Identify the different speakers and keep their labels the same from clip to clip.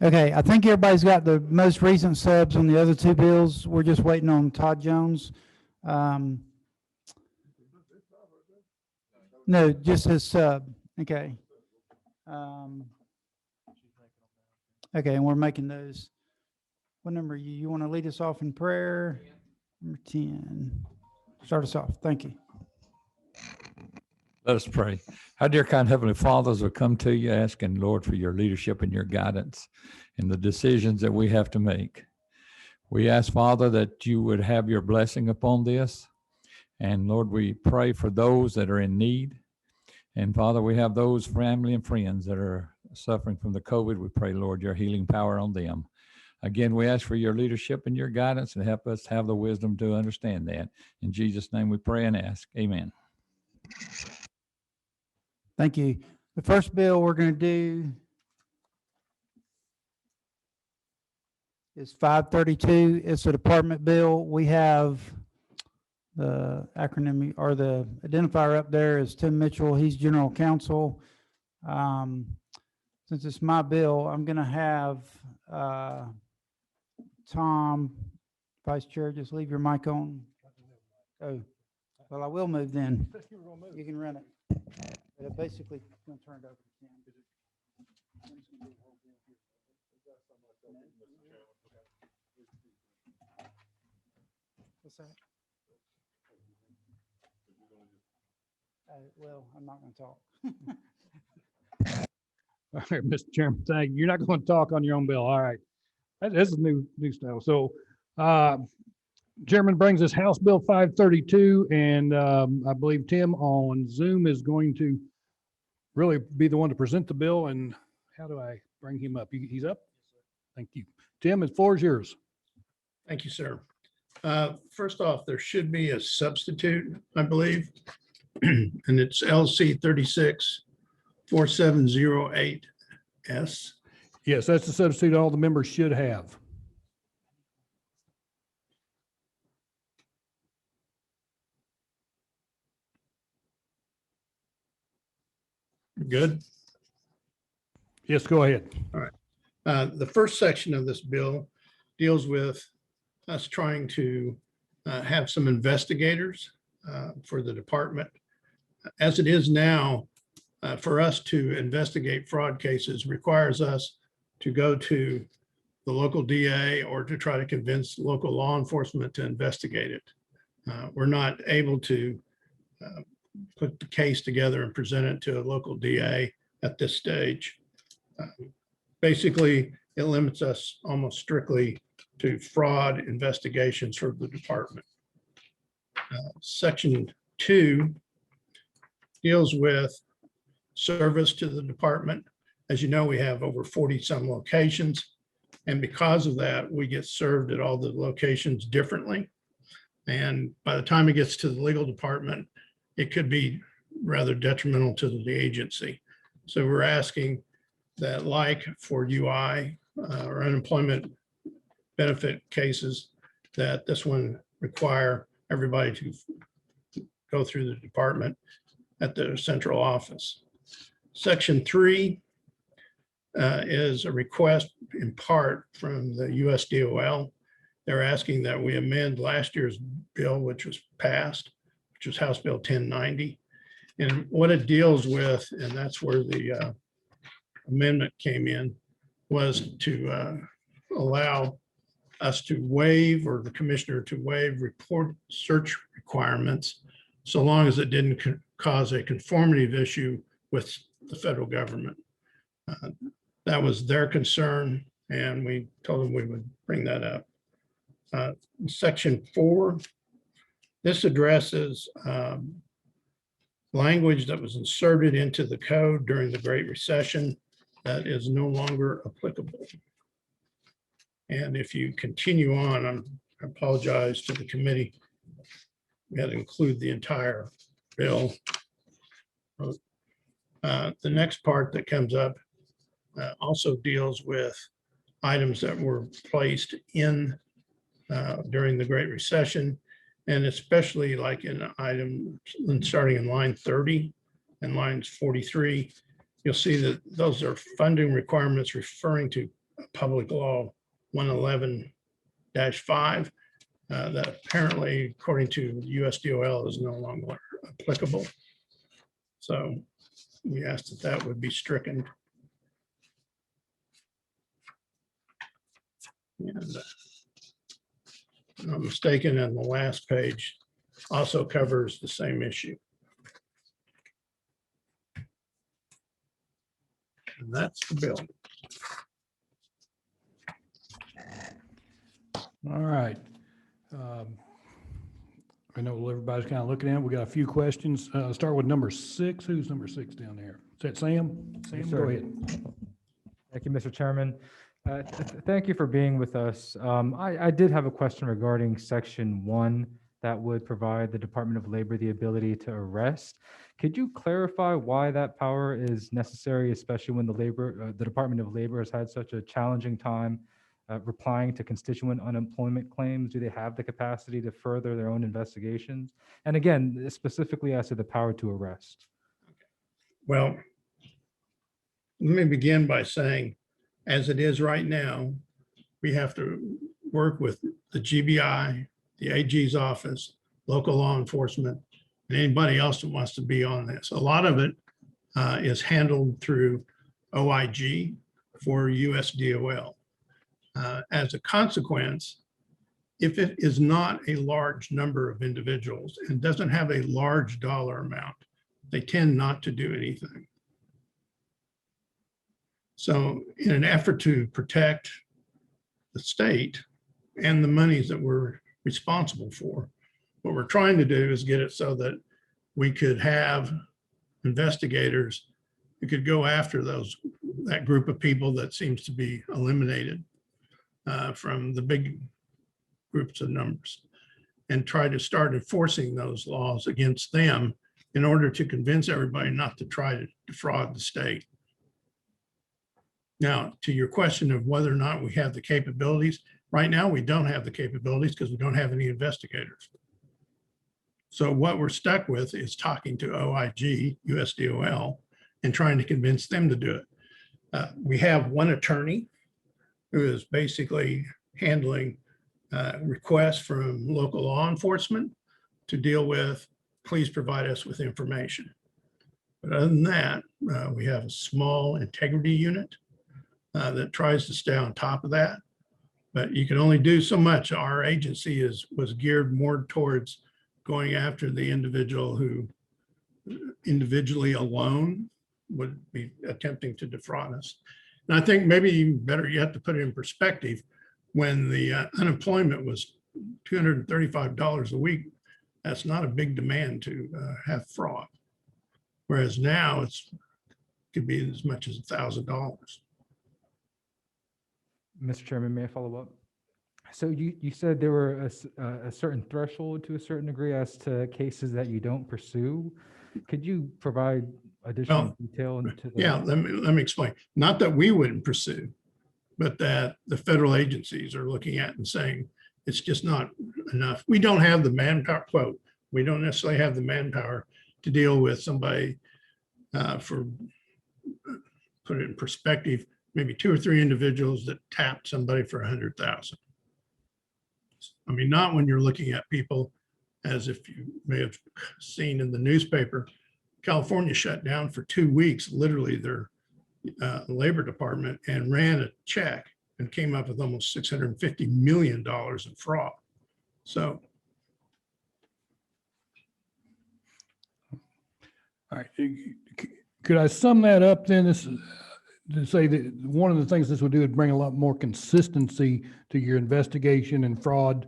Speaker 1: Okay, I think everybody's got the most recent subs on the other two bills. We're just waiting on Todd Jones. No, just his sub. Okay. Okay, and we're making those. What number are you? You want to lead us off in prayer? Number 10. Start us off. Thank you.
Speaker 2: Let us pray. Our dear kind Heavenly Fathers, we come to you asking, Lord, for your leadership and your guidance in the decisions that we have to make. We ask, Father, that you would have your blessing upon this. And Lord, we pray for those that are in need. And Father, we have those family and friends that are suffering from the COVID. We pray, Lord, your healing power on them. Again, we ask for your leadership and your guidance and help us have the wisdom to understand that. In Jesus' name we pray and ask. Amen.
Speaker 1: Thank you. The first bill we're going to do is 532. It's a department bill. We have the acronym or the identifier up there is Tim Mitchell. He's general counsel. Since it's my bill, I'm going to have Tom, Vice Chair, just leave your mic on. Oh, well, I will move then. You can run it. But basically, I'm going to turn it over to Tim. What's that? Well, I'm not going to talk.
Speaker 3: All right, Mr. Chairman, thank you. You're not going to talk on your own bill. All right. This is new stuff. So Chairman brings us House Bill 532, and I believe Tim on Zoom is going to really be the one to present the bill. And how do I bring him up? He's up? Thank you. Tim, the floor is yours.
Speaker 4: Thank you, sir. First off, there should be a substitute, I believe, and it's LC 364708S.
Speaker 3: Yes, that's the substitute all the members should have.
Speaker 4: Good.
Speaker 3: Yes, go ahead.
Speaker 4: The first section of this bill deals with us trying to have some investigators for the department. As it is now, for us to investigate fraud cases requires us to go to the local DA or to try to convince local law enforcement to investigate it. We're not able to put the case together and present it to a local DA at this stage. Basically, it limits us almost strictly to fraud investigations for the department. Section 2 deals with service to the department. As you know, we have over 40 some locations. And because of that, we get served at all the locations differently. And by the time it gets to the legal department, it could be rather detrimental to the agency. So we're asking that, like for UI or unemployment benefit cases, that this one require everybody to go through the department at the central office. Section 3 is a request in part from the USDOL. They're asking that we amend last year's bill, which was passed, which was House Bill 1090. And what it deals with, and that's where the amendment came in, was to allow us to waive, or the commissioner to waive, report search requirements so long as it didn't cause a conformity issue with the federal government. That was their concern, and we told them we would bring that up. Section 4, this addresses language that was inserted into the code during the Great Recession that is no longer applicable. And if you continue on, I apologize to the committee, we had to include the entire bill. The next part that comes up also deals with items that were placed in during the Great Recession, and especially like in item starting in line 30 and lines 43, you'll see that those are funding requirements referring to Public Law 111-5 that apparently, according to USDOL, is no longer applicable. So we asked that that would be stricken. And if I'm not mistaken, and the last page also covers the same issue. And that's the bill.
Speaker 3: All right. I know everybody's kind of looking at it. We got a few questions. Start with number 6. Who's number 6 down there? Is that Sam? Sam, go
Speaker 5: sir.
Speaker 3: ahead.
Speaker 5: Thank you, Mr. Chairman. Thank you for being with us. I did have a question regarding Section 1 that would provide the Department of Labor the ability to arrest. Could you clarify why that power is necessary, especially when the Department of Labor has had such a challenging time replying to constituent unemployment claims? Do they have the capacity to further their own investigations? And again, specifically as to the power to arrest.
Speaker 4: Well, let me begin by saying, as it is right now, we have to work with the GBI, the AG's office, local law enforcement, and anybody else that wants to be on this. A lot of it is handled through OIG for USDOL. As a consequence, if it is not a large number of individuals and doesn't have a large dollar amount, they tend not to do anything. So in an effort to protect the state and the monies that we're responsible for, what we're trying to do is get it so that we could have investigators who could go after that group of people that seems to be eliminated from the big groups of numbers, and try to start enforcing those laws against them in order to convince everybody not to try to defraud the state. Now, to your question of whether or not we have the capabilities, right now we don't have the capabilities because we don't have any investigators. So what we're stuck with is talking to OIG, USDOL, and trying to convince them to do it. We have one attorney who is basically handling requests from local law enforcement to deal with, please provide us with information. But other than that, we have a small integrity unit that tries to stay on top of that. But you can only do so much. Our agency was geared more towards going after the individual who individually alone would be attempting to defraud us. And I think maybe even better yet, to put it in perspective, when the unemployment was $235 a week, that's not a big demand to have fraud. Whereas now could be as much as $1,000.
Speaker 5: Mr. Chairman, may I follow up? So you said there were a certain threshold to a certain degree as to cases that you don't pursue. Could you provide additional detail into the?
Speaker 4: Yeah, let me explain. Not that we wouldn't pursue, but that the federal agencies are looking at and saying, it's just not enough. We don't have the manpower, quote, we don't necessarily have the manpower to deal with somebody for, put it in perspective, maybe 2 or 3 individuals that tapped somebody for 100,000. I mean, not when you're looking at people, as if you may have seen in the newspaper, California shut down for 2 weeks, literally their labor department, and ran a check and came up with almost $650 million in fraud. So.
Speaker 3: All right. Could I sum that up then? This is to say that one of the things this would do is bring a lot more consistency to your investigation and fraud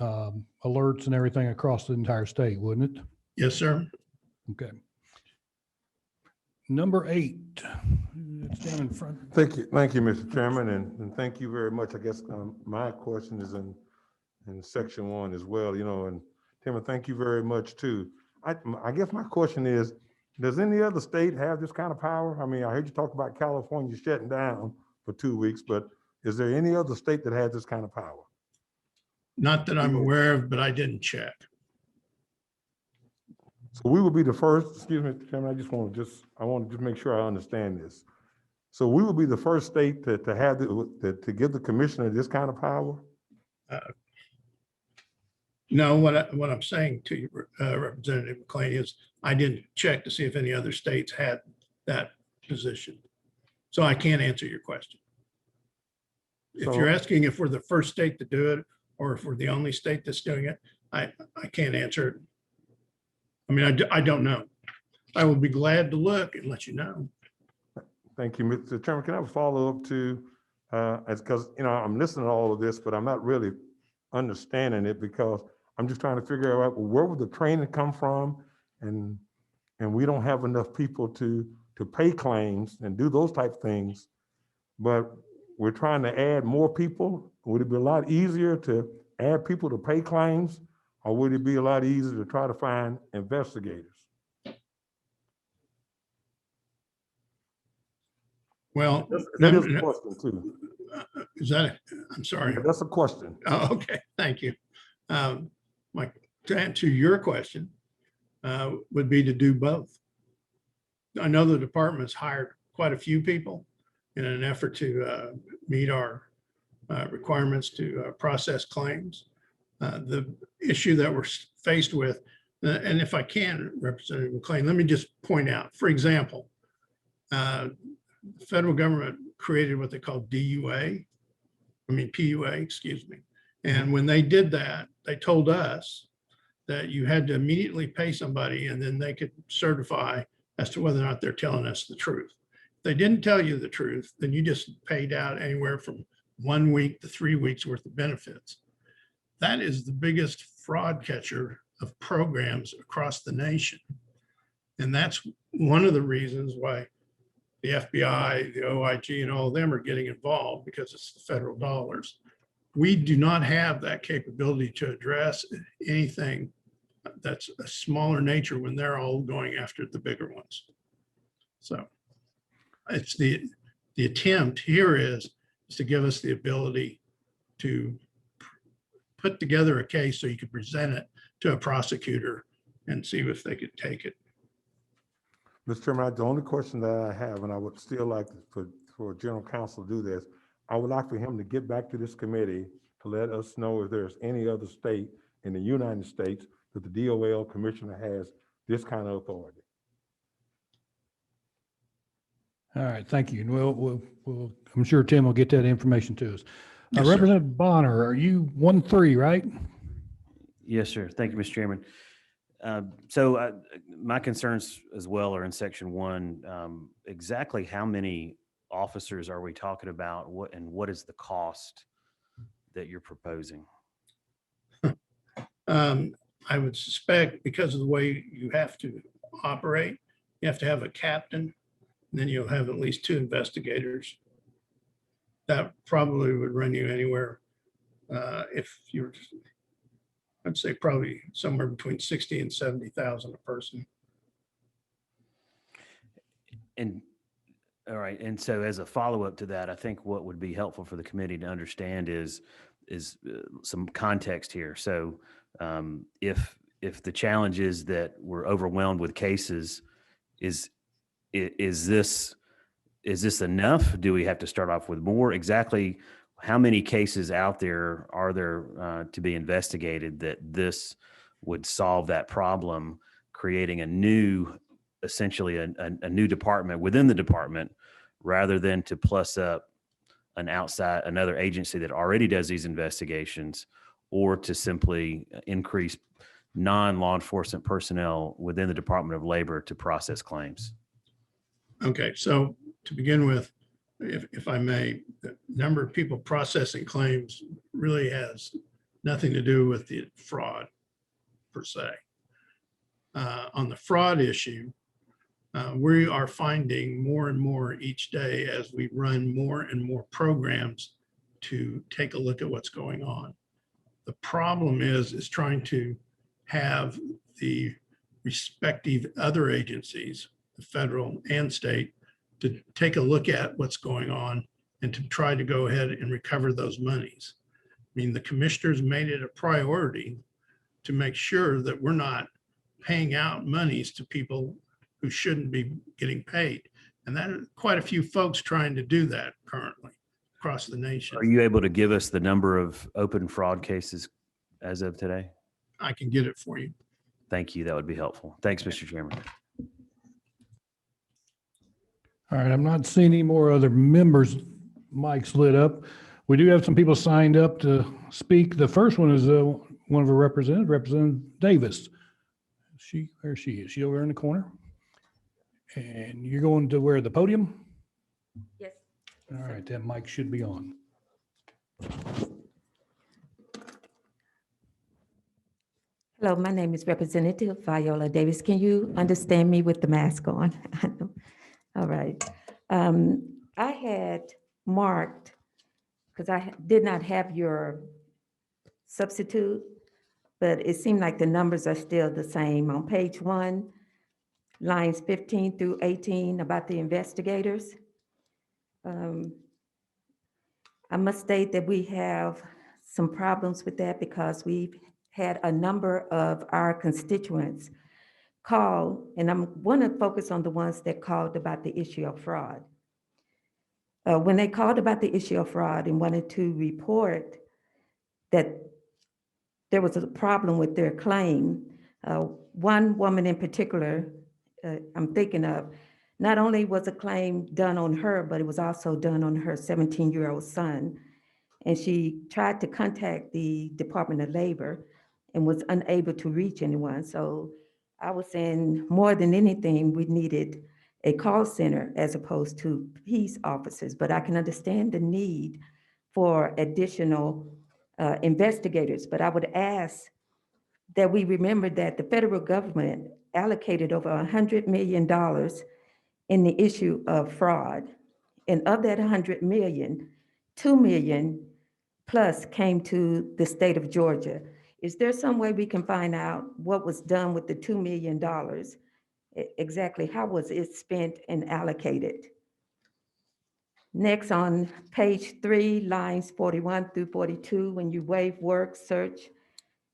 Speaker 3: alerts and everything across the entire state, wouldn't it?
Speaker 4: Yes, sir.
Speaker 3: Okay. Number 8. It's down in front.
Speaker 6: Thank you, Mr. Chairman, and thank you very much. I guess my question is in section 1 as well, and Tim, thank you very much too. I guess my question is, does any other state have this kind of power? I mean, I heard you talk about California shutting down for 2 weeks, but is there any other state that has this kind of power?
Speaker 4: Not that I'm aware of, but I didn't check.
Speaker 6: So we will be the first, excuse me, Mr. Chairman, I want to just make sure I understand this. So we would be the first state to have, to give the commissioner this kind of power?
Speaker 4: No, what I'm saying to you, Representative McLean, is I didn't check to see if any other states had that position. So I can't answer your question. If you're
Speaker 6: So-
Speaker 4: asking if we're the first state to do it, or if we're the only state that's doing it, I can't answer it. I mean, I don't know. I will be glad to look and let you know.
Speaker 6: Thank you, Mr. Chairman. Can I have a follow-up to, because, I'm listening to all of this, but I'm not really understanding it because I'm just trying to figure out where would the training come from? And we don't have enough people to pay claims and do those type of things. But we're trying to add more people. Would it be a lot easier to add people to pay claims? Or would it be a lot easier to try to find investigators?
Speaker 4: Well,
Speaker 6: That is a question too.
Speaker 4: is that, I'm sorry.
Speaker 6: That's a question.
Speaker 4: Oh, okay, thank you. To answer your question, would be to do both. I know the department's hired quite a few people in an effort to meet our requirements to process claims. The issue that we're faced with, and if I can, Representative McLean, let me just point out, for example, the federal government created what they call PUA, excuse me. And when they did that, they told us that you had to immediately pay somebody and then they could certify as to whether or not they're telling us the truth. If they didn't tell you the truth, then you just paid out anywhere from 1 week to 3 weeks worth of benefits. That is the biggest fraud catcher of programs across the nation. And that's one of the reasons why the FBI, the OIG, and all of them are getting involved, because it's the federal dollars. We do not have that capability to address anything that's a smaller nature when they're all going after the bigger ones. So it's the attempt here is to give us the ability to put together a case so you could present it to a prosecutor and see if they could take it.
Speaker 6: Mr. Chairman, the only question that I have, and I would still like for General Counsel to do this, I would like for him to get back to this committee to let us know if there's any other state in the United States that the DOL commissioner has this kind of authority.
Speaker 3: All right, thank you. And we'll, I'm sure Tim will get that information to us.
Speaker 4: Yes, sir.
Speaker 3: Representative Bonner, are you 1-3, right?
Speaker 7: Yes, sir. Thank you, Mr. Chairman. So my concerns as well are in section 1. Exactly how many officers are we talking about? What is the cost that you're proposing?
Speaker 4: I would suspect because of the way you have to operate, you have to have a captain, and then you'll have at least 2 investigators. That probably would run you anywhere, if you're, I'd say probably somewhere between 60 and 70,000 a person.
Speaker 7: And all right. And so as a follow-up to that, I think what would be helpful for the committee to understand is some context here. So if the challenge is that we're overwhelmed with cases, is this enough? Do we have to start off with more? Exactly how many cases out there are there to be investigated that this would solve that problem, creating a new, essentially a new department within the department, rather than to plus up another agency that already does these investigations, or to simply increase non-law enforcement personnel within the Department of Labor to process claims?
Speaker 4: Okay, so to begin with, if I may, the number of people processing claims really has nothing to do with the fraud per se. On the fraud issue, we are finding more and more each day as we run more and more programs to take a look at what's going on. The problem is trying to have the respective other agencies, the federal and state, to take a look at what's going on and to try to go ahead and recover those monies. I mean, the commissioners made it a priority to make sure that we're not paying out monies to people who shouldn't be getting paid. And then quite a few folks trying to do that currently across the nation.
Speaker 7: Are you able to give us the number of open fraud cases as of today?
Speaker 4: I can get it for you.
Speaker 7: Thank you. That would be helpful. Thanks, Mr. Chairman.
Speaker 3: All right, I'm not seeing any more other members' mics lit up. We do have some people signed up to speak. The first one is one of our representatives, Representative Davis. There she is. She over there in the corner. And you're going to where, the podium?
Speaker 8: Yes.
Speaker 3: All right, that mic should be on.
Speaker 8: Hello, my name is Representative Viola Davis. Can you understand me with the mask on? All right. I had marked, because I did not have your substitute, but it seemed like the numbers are still the same. On page 1, lines 15 through 18 about the investigators. I must state that we have some problems with that because we've had a number of our constituents call, and I'm want to focus on the ones that called about the issue of fraud. When they called about the issue of fraud and wanted to report that there was a problem with their claim, one woman in particular, I'm thinking of, not only was a claim done on her, but it was also done on her 17-year-old son. And she tried to contact the Department of Labor and was unable to reach anyone. So I was saying more than anything, we needed a call center as opposed to peace officers. But I can understand the need for additional investigators. But I would ask that we remember that the federal government allocated over $100 million in the issue of fraud. And of that 100 million, 2 million plus came to the state of Georgia. Is there some way we can find out what was done with the $2 million? Exactly how was it spent and allocated? Next, on page 3, lines 41 through 42, when you waive work, search,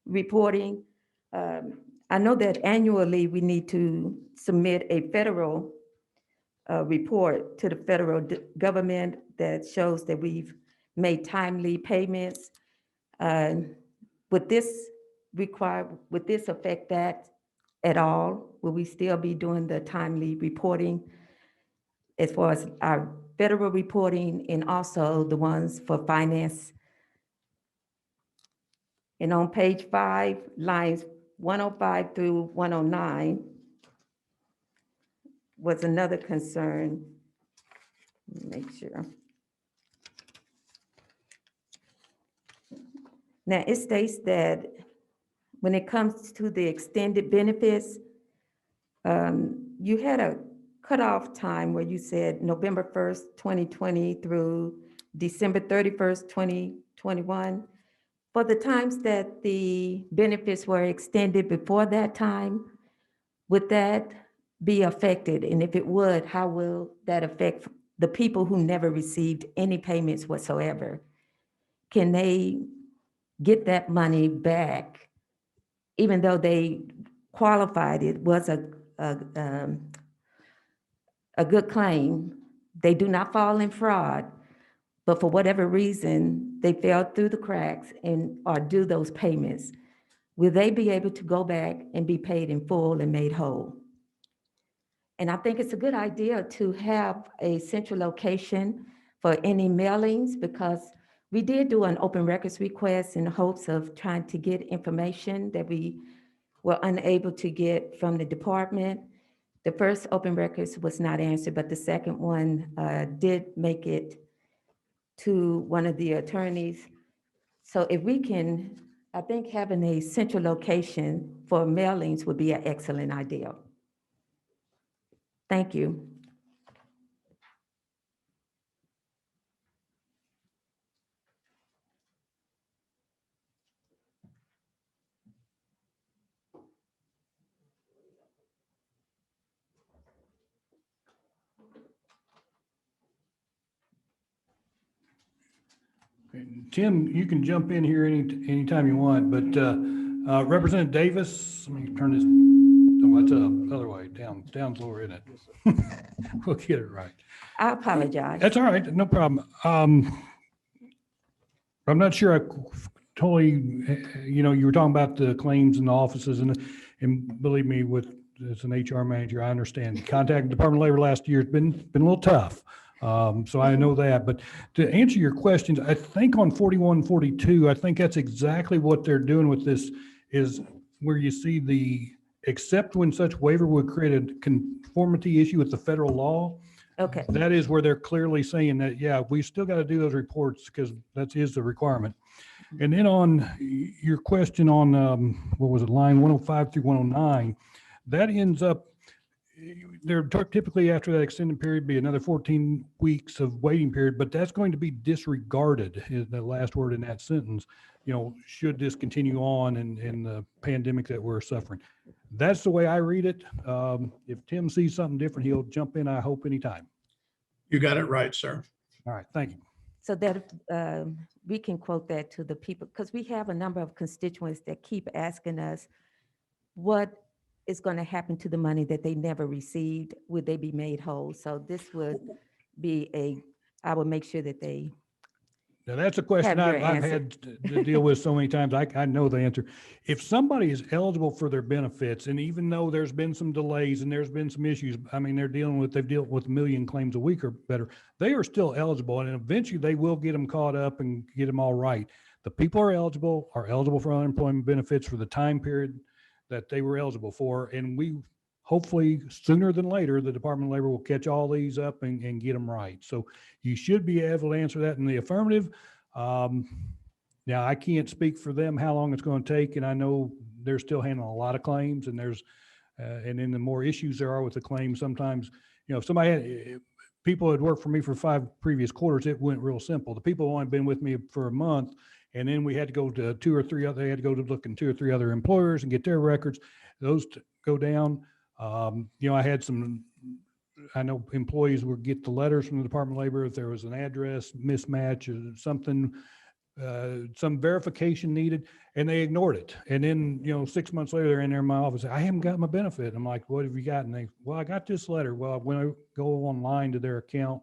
Speaker 8: reporting, I know that annually we need to submit a federal report to the federal government that shows that we've made timely payments. Would this affect that at all? Will we still be doing the timely reporting as far as our federal reporting and also the ones for finance? And on page 5, lines 105 through 109 was another concern. Let me make sure. Now, it states that when it comes to the extended benefits, you had a cutoff time where you said November 1st, 2020 through December 31st, 2021. For the times that the benefits were extended before that time, would that be affected? And if it would, how will that affect the people who never received any payments whatsoever? Can they get that money back, even though they qualified? It was a good claim. They do not fall in fraud, but for whatever reason, they fell through the cracks and or do those payments. Will they be able to go back and be paid in full and made whole? And I think it's a good idea to have a central location for any mailings, because we did do an open records request in the hopes of trying to get information that we were unable to get from the department. The first open records was not answered, but the second one did make it to one of the attorneys. So if we can, I think having a central location for mailings would be an excellent idea. Thank you.
Speaker 3: Tim, you can jump in here anytime you want, but Representative Davis, let me turn this No, it's other way, down's lower, isn't it? We'll get it right.
Speaker 8: I apologize.
Speaker 3: That's all right, no problem. I'm not sure I totally, you were talking about the claims in the offices and believe me, as an HR manager, I understand. Contacting Department of Labor last year has been a little tough. So I know that, but to answer your questions, I think on 41, 42, I think that's exactly what they're doing with this is where you see except when such waiver would create a conformity issue with the federal law.
Speaker 8: Okay,
Speaker 3: That is where they're clearly saying that, yeah, we still got to do those reports because that is the requirement. And then on your question on, what was it, line 105 through 109, that ends up, there typically after that extended period be another 14 weeks of waiting period, but that's going to be disregarded is the last word in that sentence, should this continue on in the pandemic that we're suffering. That's the way I read it. If Tim sees something different, he'll jump in, I hope, anytime.
Speaker 4: You got it right, sir.
Speaker 3: All right, thank you.
Speaker 8: so that we can quote that to the people, because we have a number of constituents that keep asking us, what is going to happen to the money that they never received? Would they be made whole? So this would be I will make sure that they,
Speaker 3: Now, that's a question
Speaker 8: Have your
Speaker 3: I've
Speaker 8: answer.
Speaker 3: had to deal with so many times. I know the answer. If somebody is eligible for their benefits, and even though there's been some delays and there's been some issues, I mean, they've dealt with 1 million claims a week or better, they are still eligible, and eventually they will get them caught up and get them all right. The people are eligible for unemployment benefits for the time period that they were eligible for, and we hopefully sooner than later, the Department of Labor will catch all these up and get them right. So you should be able to answer that in the affirmative. Now, I can't speak for them how long it's going to take, and I know they're still handling a lot of claims, and and then the more issues there are with the claims, sometimes, if people had worked for me for 5 previous quarters, it went real simple. The people have only been with me for a month, and then we had to go to 2 or 3 other, they had to go to look in 2 or 3 other employers and get their records. Those go down. I know employees would get the letters from the Department of Labor if there was an address mismatch or something, some verification needed, and they ignored it. And then, 6 months later, they're in there in my office. I haven't got my benefit. I'm like, what have you got? And well, I got this letter. Well, when I go online to their account,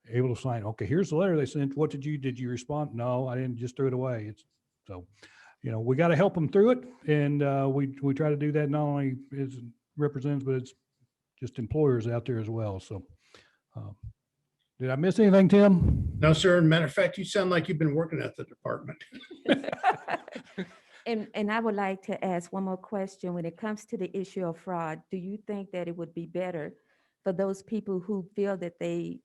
Speaker 3: able to sign, okay, here's the letter they sent. What did you respond? No, I didn't, just throw it away. We got to help them through it. And we try to do that not only as representatives, but it's just employers out there as well. So did I miss anything, Tim?
Speaker 4: No, sir. Matter of fact, you sound like you've been working at the department.
Speaker 8: and I would like to ask one more question. When it comes to the issue of fraud, do you think that it would be better for those people who feel that they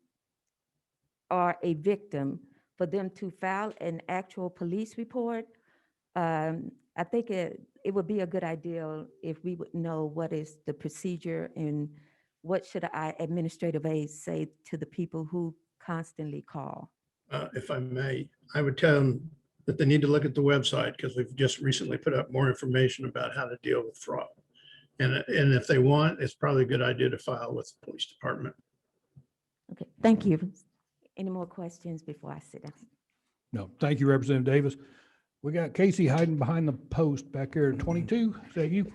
Speaker 8: are a victim for them to file an actual police report? I think it would be a good idea if we would know what is the procedure and what should our administrative aides say to the people who constantly call.
Speaker 4: If I may, I would tell them that they need to look at the website because we've just recently put up more information about how to deal with fraud. And if they want, it's probably a good idea to file with the police department.
Speaker 8: Okay, thank you. Any more questions before I sit down?
Speaker 3: No, thank you, Representative Davis. We got Casey hiding behind the post back there at 22. Is that you?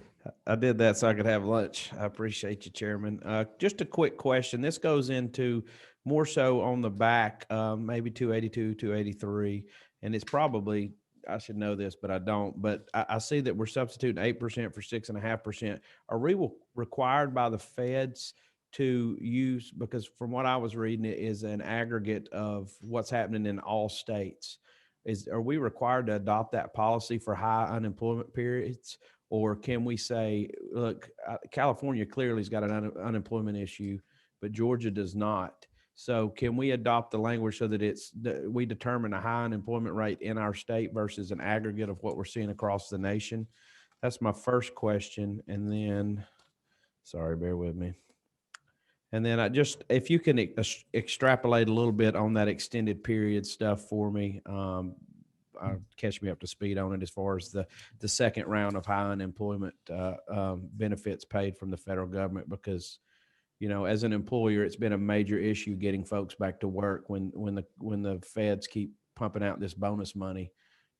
Speaker 9: I did that so I could have lunch. I appreciate you, Chairman. Just a quick question. This goes into more so on the back, maybe 282, 283, and it's probably, I should know this, but I don't. But I see that we're substituting 8% for 6.5%. Are we required by the feds to use, because from what I was reading, it is an aggregate of what's happening in all states. Are we required to adopt that policy for high unemployment periods? Or can we say, look, California clearly has got an unemployment issue, but Georgia does not. So can we adopt the language so that we determine a high unemployment rate in our state versus an aggregate of what we're seeing across the nation? That's my first question. And then, sorry, bear with me. And then if you can extrapolate a little bit on that extended period stuff for me, catch me up to speed on it as far as the second round of high unemployment benefits paid from the federal government, because, as an employer, it's been a major issue getting folks back to work when the feds keep pumping out this bonus money.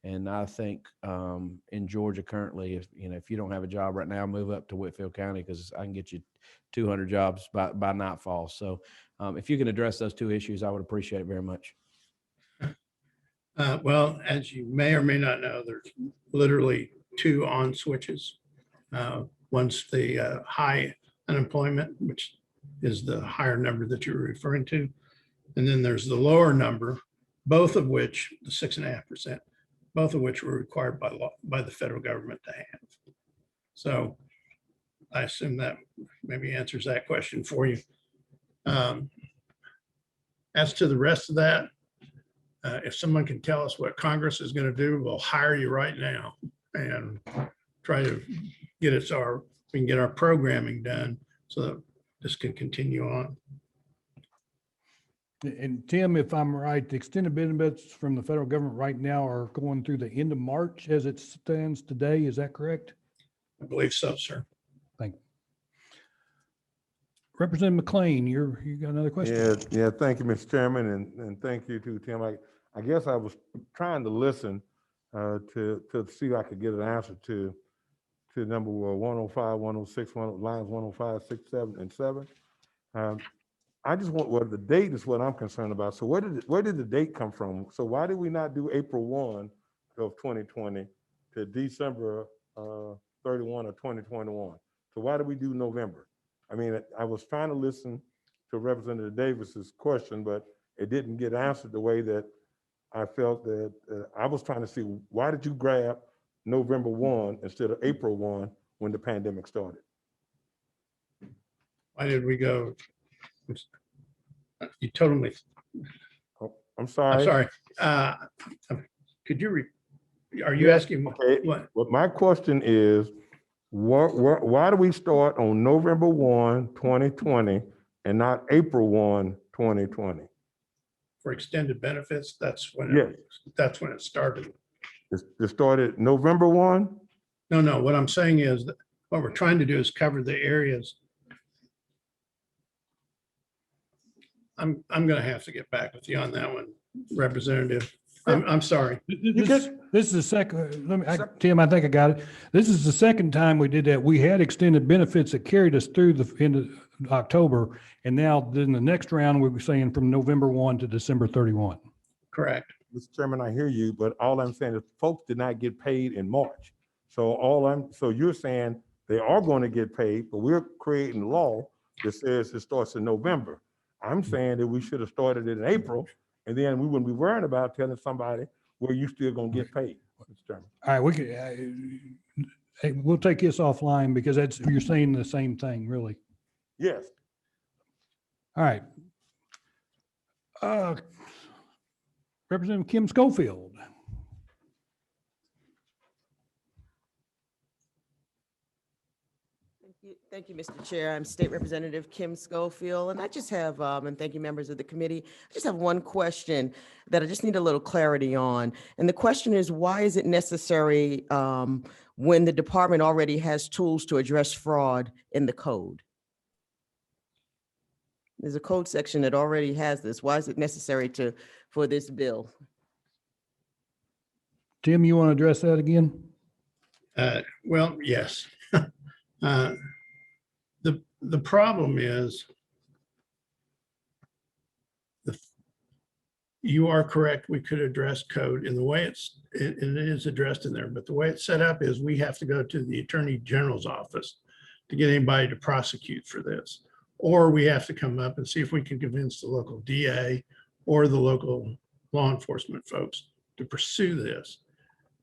Speaker 9: And I think in Georgia currently, if you don't have a job right now, move up to Whitfield County because I can get you 200 jobs by nightfall. So if you can address those two issues, I would appreciate it very much.
Speaker 4: Well, as you may or may not know, there's literally two on switches. One's the high unemployment, which is the higher number that you're referring to. And then there's the lower number, both of which, the 6.5%, both of which were required by law, by the federal government to have. So I assume that maybe answers that question for you. As to the rest of that, if someone can tell us what Congress is going to do, we'll hire you right now and try to get it so we can get our programming done so that this can continue on.
Speaker 3: And Tim, if I'm right, the extended benefits from the federal government right now are going through the end of March as it stands today. Is that correct?
Speaker 4: I believe so, sir.
Speaker 3: Thank you. Representative McLean, you got another question?
Speaker 6: Yeah, thank you, Mr. Chairman, and thank you too, Tim. I guess I was trying to listen to see if I could get an answer to number 105, 106, lines 105, 6, 7, and 7. I just want, well, the date is what I'm concerned about. So where did the date come from? So why did we not do April 1 of 2020 to December 31 of 2021? So why did we do November? I mean, I was trying to listen to Representative Davis's question, but it didn't get answered the way that I felt that I was trying to see, why did you grab November 1 instead of April 1 when the pandemic started?
Speaker 4: Why did we go? You totally,
Speaker 6: Oh, I'm sorry.
Speaker 4: I'm sorry. Could you, are you asking
Speaker 6: Okay,
Speaker 4: what?
Speaker 6: but my question is, why do we start on November 1, 2020 and not April 1, 2020?
Speaker 4: For extended benefits, that's when,
Speaker 6: Yes.
Speaker 4: that's when it started.
Speaker 6: It started November 1?
Speaker 4: No, what I'm saying is that what we're trying to do is cover the areas. I'm going to have to get back with you on that one, Representative. I'm sorry.
Speaker 3: This is the second, Tim, I think I got it. This is the second time we did that. We had extended benefits that carried us through the end of October. And now then the next round, we were saying from November 1 to December 31.
Speaker 4: Correct.
Speaker 6: Mr. Chairman, I hear you, but all I'm saying is folks did not get paid in March. So you're saying they are going to get paid, but we're creating law that says it starts in November. I'm saying that we should have started it in April, and then we wouldn't be worrying about telling somebody where you still gonna get paid, Mr. Chairman.
Speaker 3: All right, we could, hey, we'll take this offline because you're saying the same thing, really.
Speaker 6: Yes.
Speaker 3: All right. Representative Kim Schofield.
Speaker 10: Thank you, Mr. Chair. I'm State Representative Kim Schofield, and I just have, and thank you, members of the committee. I just have one question that I just need a little clarity on. And the question is, why is it necessary when the department already has tools to address fraud in the code? There's a code section that already has this. Why is it necessary for this bill?
Speaker 3: Tim, you want to address that again?
Speaker 4: Well, yes. The problem is you are correct. We could address code in the way it is addressed in there, but the way it's set up is we have to go to the Attorney General's office to get anybody to prosecute for this. Or we have to come up and see if we can convince the local DA or the local law enforcement folks to pursue this.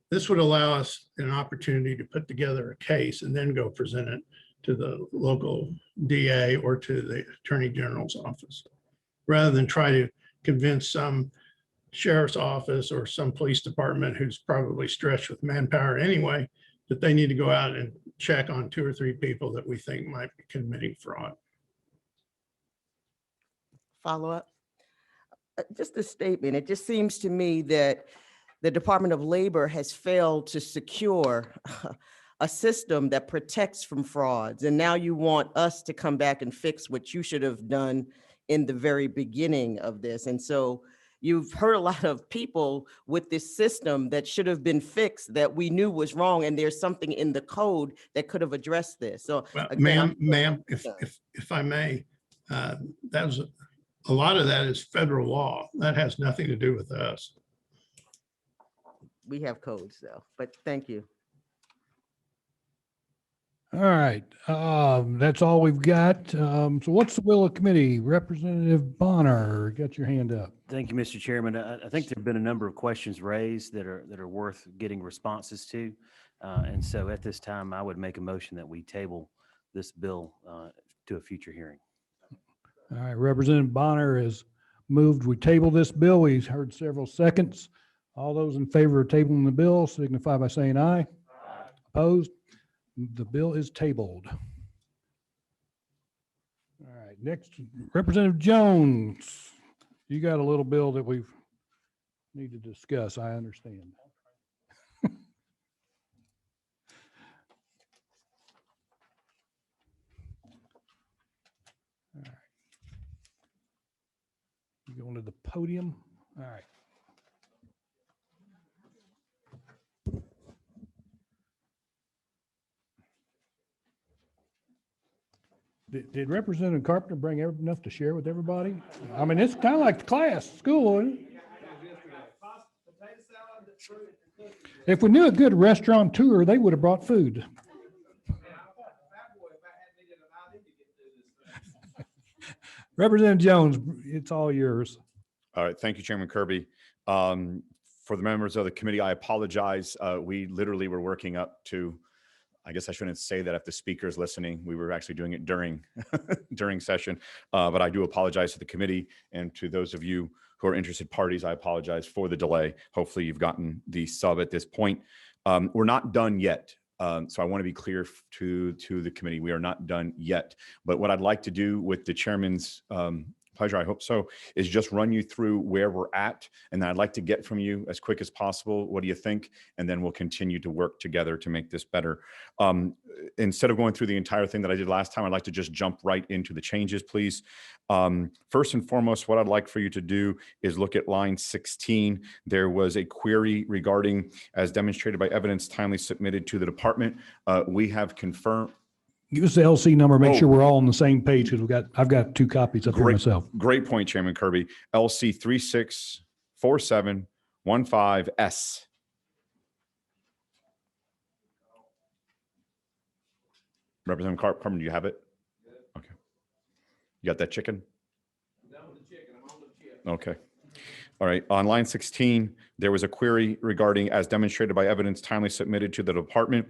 Speaker 4: This would allow us an opportunity to put together a case and then go present it to the local DA or to the Attorney General's office, rather than try to convince some sheriff's office or some police department who's probably stretched with manpower anyway, that they need to go out and check on 2 or 3 people that we think might be committing fraud.
Speaker 10: Follow up? Just a statement. It just seems to me that the Department of Labor has failed to secure a system that protects from frauds. And now you want us to come back and fix what you should have done in the very beginning of this. And so you've hurt a lot of people with this system that should have been fixed, that we knew was wrong, and there's something in the code that could have addressed this. So
Speaker 4: Well,
Speaker 10: again,
Speaker 4: ma'am, if I may, that was, a lot of that is federal law. That has nothing to do with us.
Speaker 10: we have codes though, but thank you.
Speaker 3: All right, that's all we've got. So what's the will of committee? Representative Bonner, got your hand up.
Speaker 7: Thank you, Mr. Chairman. I think there've been a number of questions raised that are worth getting responses to. And so at this time, I would make a motion that we table this bill to a future hearing.
Speaker 3: All right, Representative Bonner has moved, we table this bill. We've heard several seconds. All those in favor of tabling the bill signify by saying aye. Opposed? The bill is tabled. All right, next, Representative Jones. You got a little bill that we need to discuss, I understand. All right. You going to the podium? All right. Did Representative Carpenter bring enough to share with everybody? I mean, it's kind of like the class, school, isn't it? If we knew a good restaurant tour, they would have brought food. Representative Jones, it's all yours.
Speaker 11: All right. Thank you, Chairman Kirby. For the members of the committee, I apologize. We literally were working up to, I guess I shouldn't say that if the speaker is listening. We were actually doing it during during session, but I do apologize to the committee and to those of you who are interested parties. I apologize for the delay. Hopefully you've gotten the sub at this point. We're not done yet. So I want to be clear to the committee. We are not done yet. But what I'd like to do with the chairman's pleasure, I hope so, is just run you through where we're at. And then I'd like to get from you as quick as possible. What do you think? And then we'll continue to work together to make this better. Instead of going through the entire thing that I did last time, I'd like to just jump right into the changes, please. First and foremost, what I'd like for you to do is look at line 16. There was a query regarding, as demonstrated by evidence timely submitted to the department. We have confirmed.
Speaker 3: Give us the LC number, make
Speaker 11: Oh.
Speaker 3: sure we're all on the same page, because I've got 2 copies up here myself.
Speaker 11: Great point, Chairman Kirby. LC 364715S. Representative Carpenter, do you have it? Okay. You got that chicken? Okay. All right. On line 16, there was a query regarding, as demonstrated by evidence timely submitted to the department.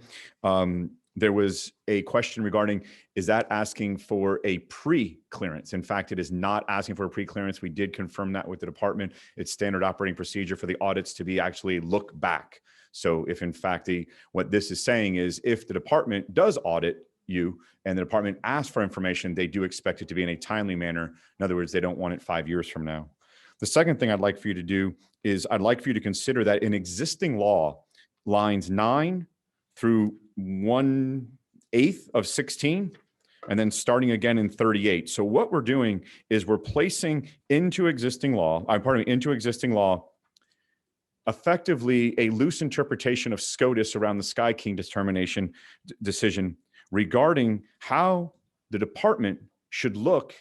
Speaker 11: There was a question regarding, is that asking for a pre-clearance? In fact, it is not asking for a pre-clearance. We did confirm that with the department. It's standard operating procedure for the audits to be actually look back. So if in fact, what this is saying is if the department does audit you and the department asks for information, they do expect it to be in a timely manner. In other words, they don't want it 5 years from now. The second thing I'd like for you to do is I'd like for you to consider that in existing law, lines 9 through 1/8 of 16, and then starting again in 38. So what we're doing is we're placing into existing law, effectively a loose interpretation of SCOTUS around the Sky King determination decision regarding how the department should look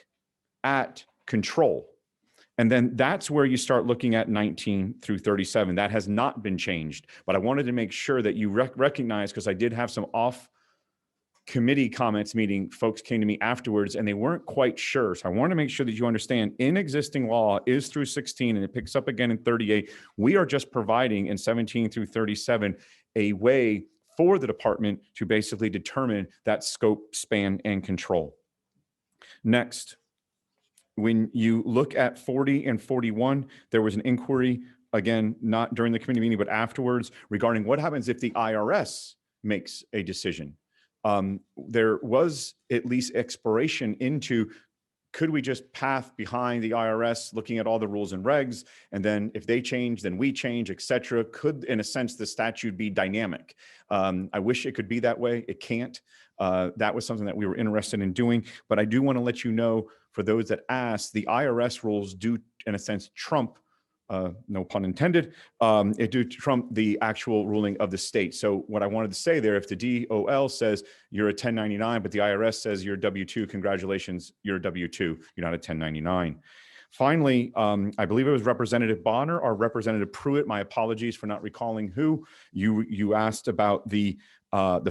Speaker 11: at control. And then that's where you start looking at 19 through 37. That has not been changed, but I wanted to make sure that you recognize, because I did have some off committee comments meeting, folks came to me afterwards and they weren't quite sure. So I want to make sure that you understand in existing law is through 16 and it picks up again in 38. We are just providing in 17 through 37 a way for the department to basically determine that scope, span, and control. Next. When you look at 40 and 41, there was an inquiry, again, not during the committee meeting, but afterwards, regarding what happens if the IRS makes a decision. There was at least exploration into, could we just path behind the IRS looking at all the rules and regs, and then if they change, then we change, et cetera? Could, in a sense, the statute be dynamic? I wish it could be that way. It can't. That was something that we were interested in doing, but I do want to let you know, for those that ask, the IRS rules do, in a sense, trump no pun intended, it due to trump the actual ruling of the state. So what I wanted to say there, if the DOL says you're a 1099, but the IRS says you're a W-2, congratulations, you're a W-2, you're not a 1099. Finally, I believe it was Representative Bonner or Representative Pruitt. My apologies for not recalling who. You asked about the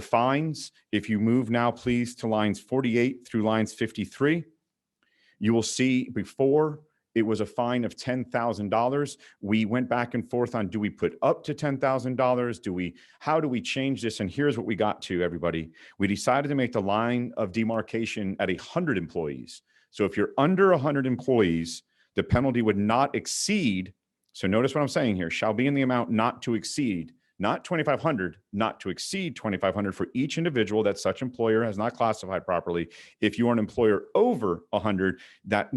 Speaker 11: fines. If you move now, please, to lines 48 through lines 53, you will see before it was a fine of $10,000. We went back and forth on, do we put up to $10,000? How do we change this? And here's what we got to, everybody. We decided to make the line of demarcation at 100 employees. So if you're under 100 employees, the penalty would not exceed. So notice what I'm saying here, shall be in the amount not to exceed, not 2,500, not to exceed 2,500 for each individual that such employer has not classified properly. If you are an employer over 100, that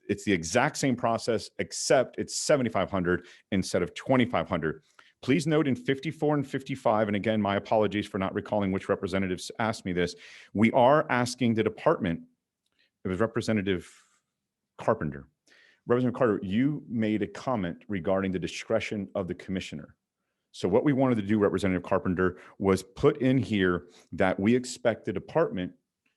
Speaker 11: it's the exact same process, except it's 7,500 instead of 2,500. Please note in 54 and 55, and again, my apologies for not recalling which representatives asked me this, we are asking the department, it was Representative Carpenter. Representative Carter, you made a comment regarding the discretion of the commissioner. So what we wanted to do, Representative Carpenter, was put in here that we expect the department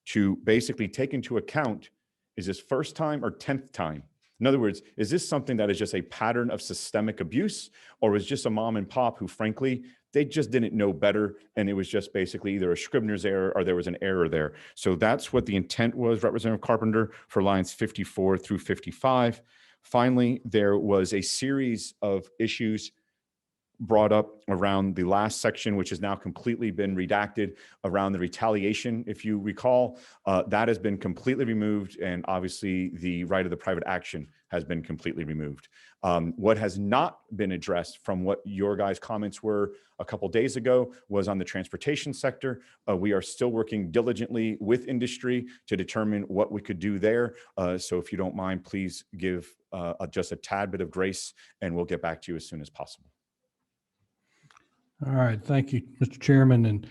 Speaker 11: to basically take into account, is this first time or 10th time? In other words, is this something that is just a pattern of systemic abuse, or is just a mom and pop who, frankly, they just didn't know better, and it was just basically either a Scribner's error or there was an error there. So that's what the intent was, Representative Carpenter, for lines 54 through 55. Finally, there was a series of issues brought up around the last section, which has now completely been redacted, around the retaliation. If you recall, that has been completely removed, and obviously the right of the private action has been completely removed. What has not been addressed from what your guys' comments were a couple days ago was on the transportation sector. We are still working diligently with industry to determine what we could do there. So if you don't mind, please give just a tad bit of grace, and we'll get back to you as soon as possible.
Speaker 3: All right, thank you, Mr. Chairman, and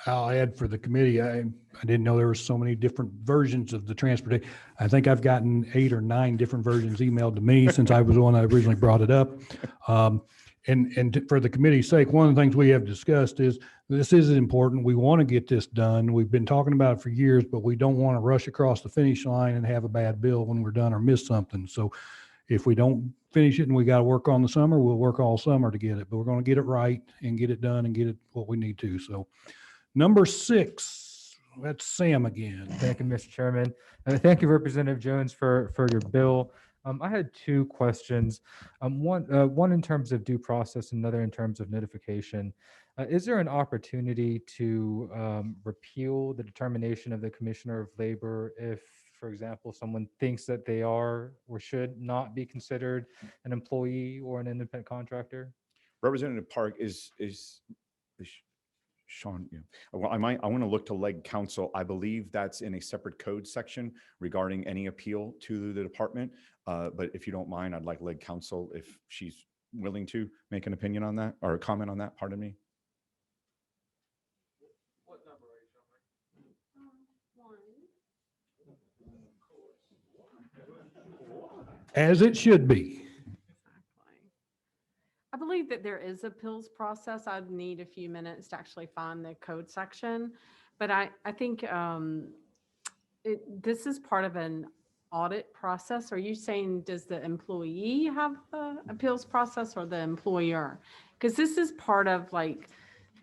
Speaker 3: I'll add for the committee, I didn't know there were so many different versions of the transportation. I think I've gotten 8 or 9 different versions emailed to me since I was the one that originally brought it up. And for the committee's sake, one of the things we have discussed is this is important. We want to get this done. We've been talking about it for years, but we don't want to rush across the finish line and have a bad bill when we're done or miss something. So if we don't finish it and we got to work on the summer, we'll work all summer to get it, but we're going to get it right and get it done and get it what we need to. So number 6, that's Sam again.
Speaker 5: Thank you, Mr. Chairman. Thank you, Representative Jones, for your bill. I had 2 questions. One in terms of due process, another in terms of notification. Is there an opportunity to repeal the determination of the Commissioner of Labor if, for example, someone thinks that they are or should not be considered an employee or an independent contractor?
Speaker 11: Representative Park is Sean. Yeah. Well, I want to look to leg counsel. I believe that's in a separate code section regarding any appeal to the department. But if you don't mind, I'd like leg counsel if she's willing to make an opinion on that or a comment on that. Pardon me.
Speaker 3: As it should be.
Speaker 12: I believe that there is appeals process. I'd need a few minutes to actually find the code section. But I think this is part of an audit process. Are you saying does the employee have the appeals process or the employer? Because this is part of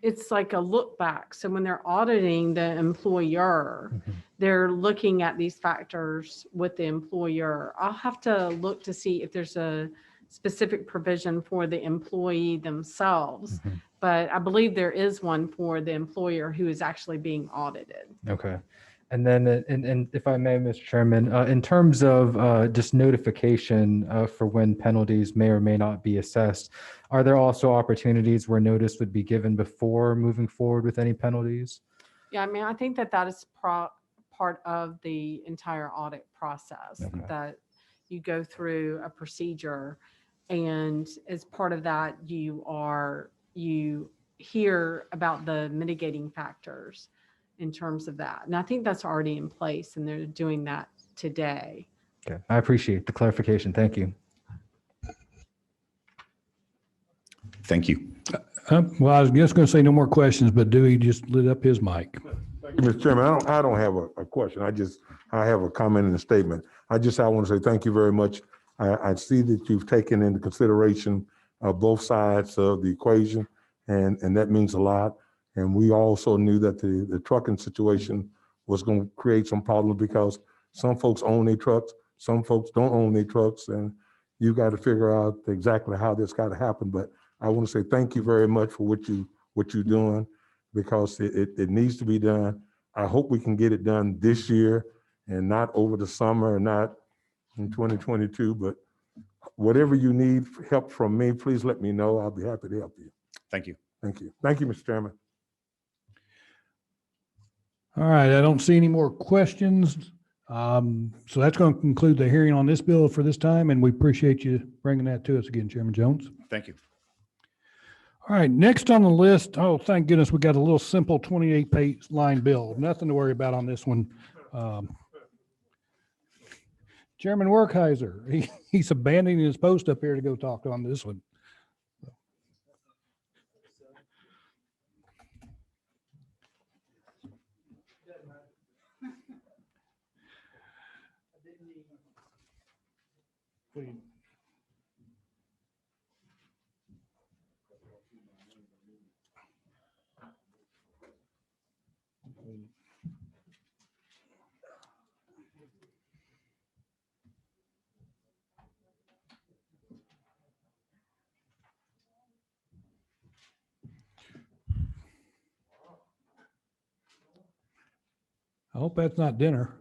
Speaker 12: it's like a look back. So when they're auditing the employer, they're looking at these factors with the employer. I'll have to look to see if there's a specific provision for the employee themselves. But I believe there is one for the employer who is actually being audited.
Speaker 5: Okay. And then, and if I may, Mr. Chairman, in terms of just notification for when penalties may or may not be assessed, are there also opportunities where notice would be given before moving forward with any penalties?
Speaker 12: Yeah, I mean, I think that is part of the entire audit process, that you go through a procedure, and as part of that, you hear about the mitigating factors in terms of that. And I think that's already in place, and they're doing that today.
Speaker 5: Okay, I appreciate the clarification. Thank you.
Speaker 11: Thank you.
Speaker 3: Well, I was just going to say no more questions, but Dewey just lit up his mic.
Speaker 6: Thank you, Mr. Chairman. I don't have a question. I have a comment and a statement. I want to say thank you very much. I see that you've taken into consideration both sides of the equation, and that means a lot. And we also knew that the trucking situation was going to create some problems because some folks own their trucks, some folks don't own their trucks, and you got to figure out exactly how this got to happen. But I want to say thank you very much for what you're doing, because it needs to be done. I hope we can get it done this year and not over the summer and not in 2022. But whatever you need help from me, please let me know. I'll be happy to help you.
Speaker 11: Thank you.
Speaker 6: Thank you. Thank you, Mr. Chairman.
Speaker 3: All right, I don't see any more questions. So that's going to conclude the hearing on this bill for this time, and we appreciate you bringing that to us again, Chairman Jones.
Speaker 11: Thank you.
Speaker 3: All right, next on the list, oh, thank goodness, we got a little simple 28-page line bill. Nothing to worry about on this one. Chairman Werkheiser, he's abandoning his post up here to go talk on this one. I hope that's not dinner.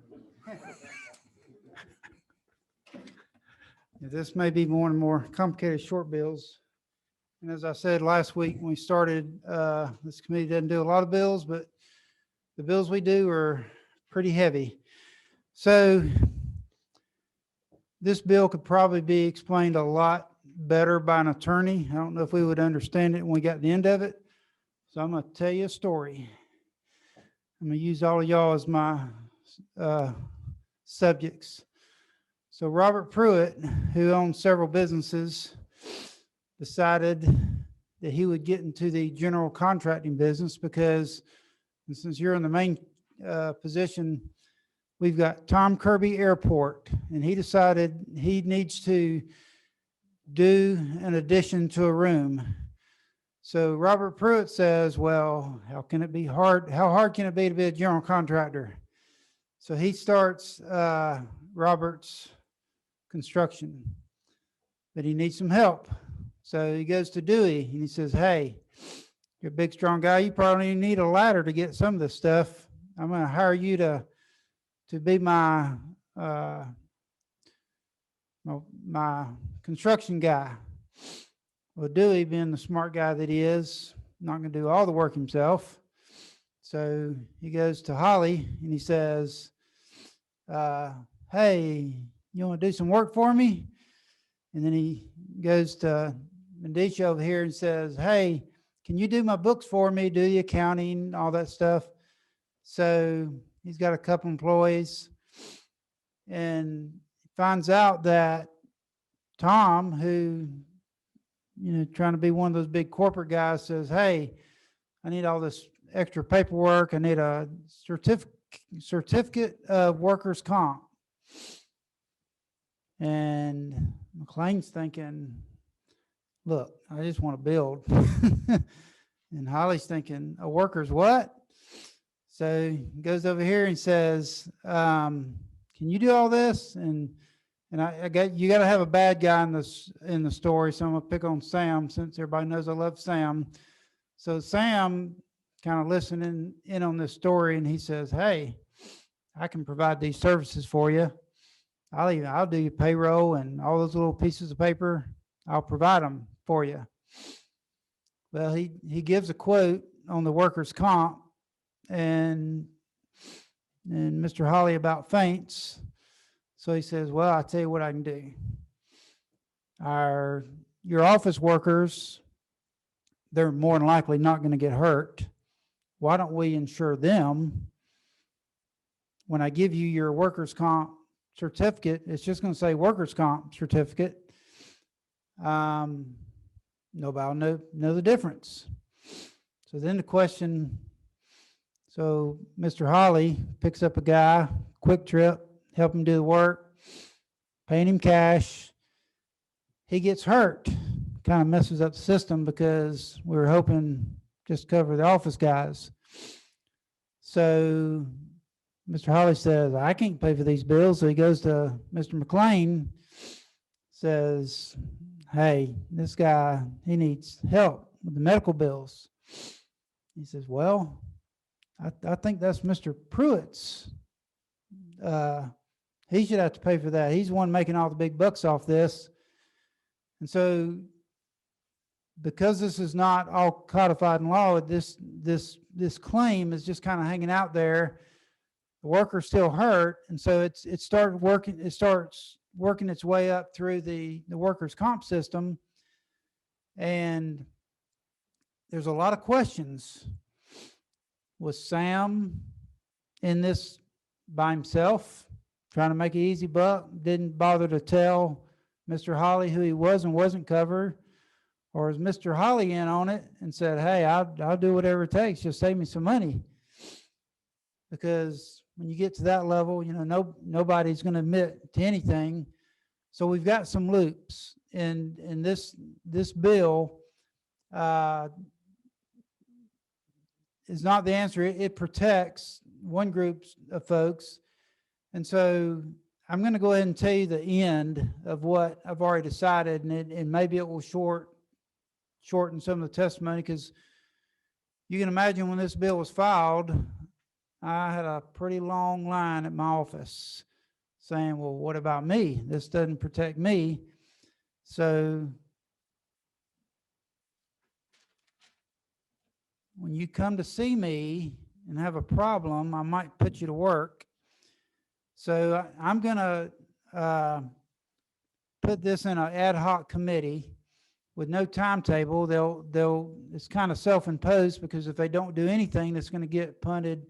Speaker 1: This may be more and more complicated short bills. And as I said last week when we started, this committee doesn't do a lot of bills, but the bills we do are pretty heavy. So this bill could probably be explained a lot better by an attorney. I don't know if we would understand it when we got to the end of it. So I'm going to tell you a story. I'm going to use all of y'all as my subjects. So Robert Pruitt, who owns several businesses, decided that he would get into the general contracting business because, and since you're in the main position, we've got Tom Kirby Airport, and he decided he needs to do an addition to a room. So Robert Pruitt says, well, how can it be hard? How hard can it be to be a general contractor? So he starts Robert's construction, but he needs some help. So he goes to Dewey and he says, hey, you're a big, strong guy. You probably need a ladder to get some of this stuff. I'm going to hire you to be my my construction guy. Well, Dewey, being the smart guy that he is, not going to do all the work himself. So he goes to Holly and he says, hey, you want to do some work for me? And then he goes to Mendicia over here and says, hey, can you do my books for me, do the accounting, all that stuff? So he's got a couple employees and finds out that Tom, who, you know, trying to be one of those big corporate guys, says, hey, I need all this extra paperwork. I need a certificate of workers' comp. And McLean's thinking, look, I just want to build. And Holly's thinking, a worker's what? So he goes over here and says, can you do all this? And you got to have a bad guy in the story. So I'm going to pick on Sam since everybody knows I love Sam. So Sam kind of listening in on this story, and he says, hey, I can provide these services for you. I'll do your payroll and all those little pieces of paper. I'll provide them for you. Well, he gives a quote on the workers' comp, and Mr. Holly about faints. So he says, well, I'll tell you what I can do. Your office workers, they're more than likely not going to get hurt. Why don't we insure them? When I give you your workers' comp certificate, it's just going to say workers' comp certificate. nobody will know the difference. So then the question, so Mr. Holly picks up a guy, Quick Trip, help him do the work, paying him cash. He gets hurt, kind of messes up the system because we were hoping just to cover the office guys. So Mr. Holly says, I can't pay for these bills. So he goes to Mr. McLean, says, hey, this guy, he needs help with the medical bills. He says, well, I think that's Mr. Pruitt's. He should have to pay for that. He's the one making all the big bucks off this. And so because this is not all codified in law, this claim is just kind of hanging out there. The worker's still hurt, and so it starts working its way up through the workers' comp system. And there's a lot of questions. Was Sam in this by himself, trying to make an easy buck, didn't bother to tell Mr. Holly who he was and wasn't covered? Or is Mr. Holly in on it and said, hey, I'll do whatever it takes, just save me some money? Because when you get to that level, you know, nobody's going to admit to anything. So we've got some loops in this bill. Is not the answer. It protects one group of folks. And so I'm going to go ahead and tell you the end of what I've already decided, and maybe it will shorten some of the testimony, because you can imagine when this bill was filed, I had a pretty long line at my office saying, well, what about me? This doesn't protect me. So when you come to see me and have a problem, I might put you to work. So I'm going to put this in an ad hoc committee with no timetable. It's kind of self-imposed, because if they don't do anything, it's going to get punted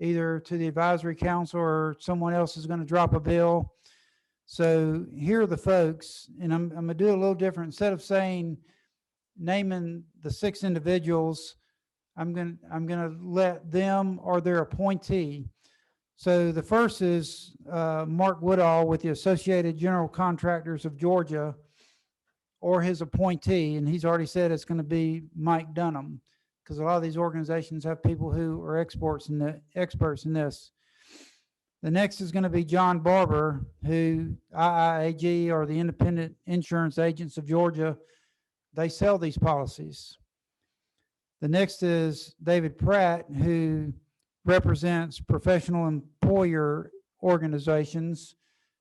Speaker 1: either to the advisory council or someone else is going to drop a bill. So here are the folks, and I'm going to do a little different. Instead of naming the 6 individuals, I'm going to let them or their appointee. So the first is Mark Woodall with the Associated General Contractors of Georgia, or his appointee, and he's already said it's going to be Mike Dunham, because a lot of these organizations have people who are experts in this. The next is going to be John Barber, who IIAG, or the Independent Insurance Agents of Georgia, they sell these policies. The next is David Pratt, who represents professional employer organizations,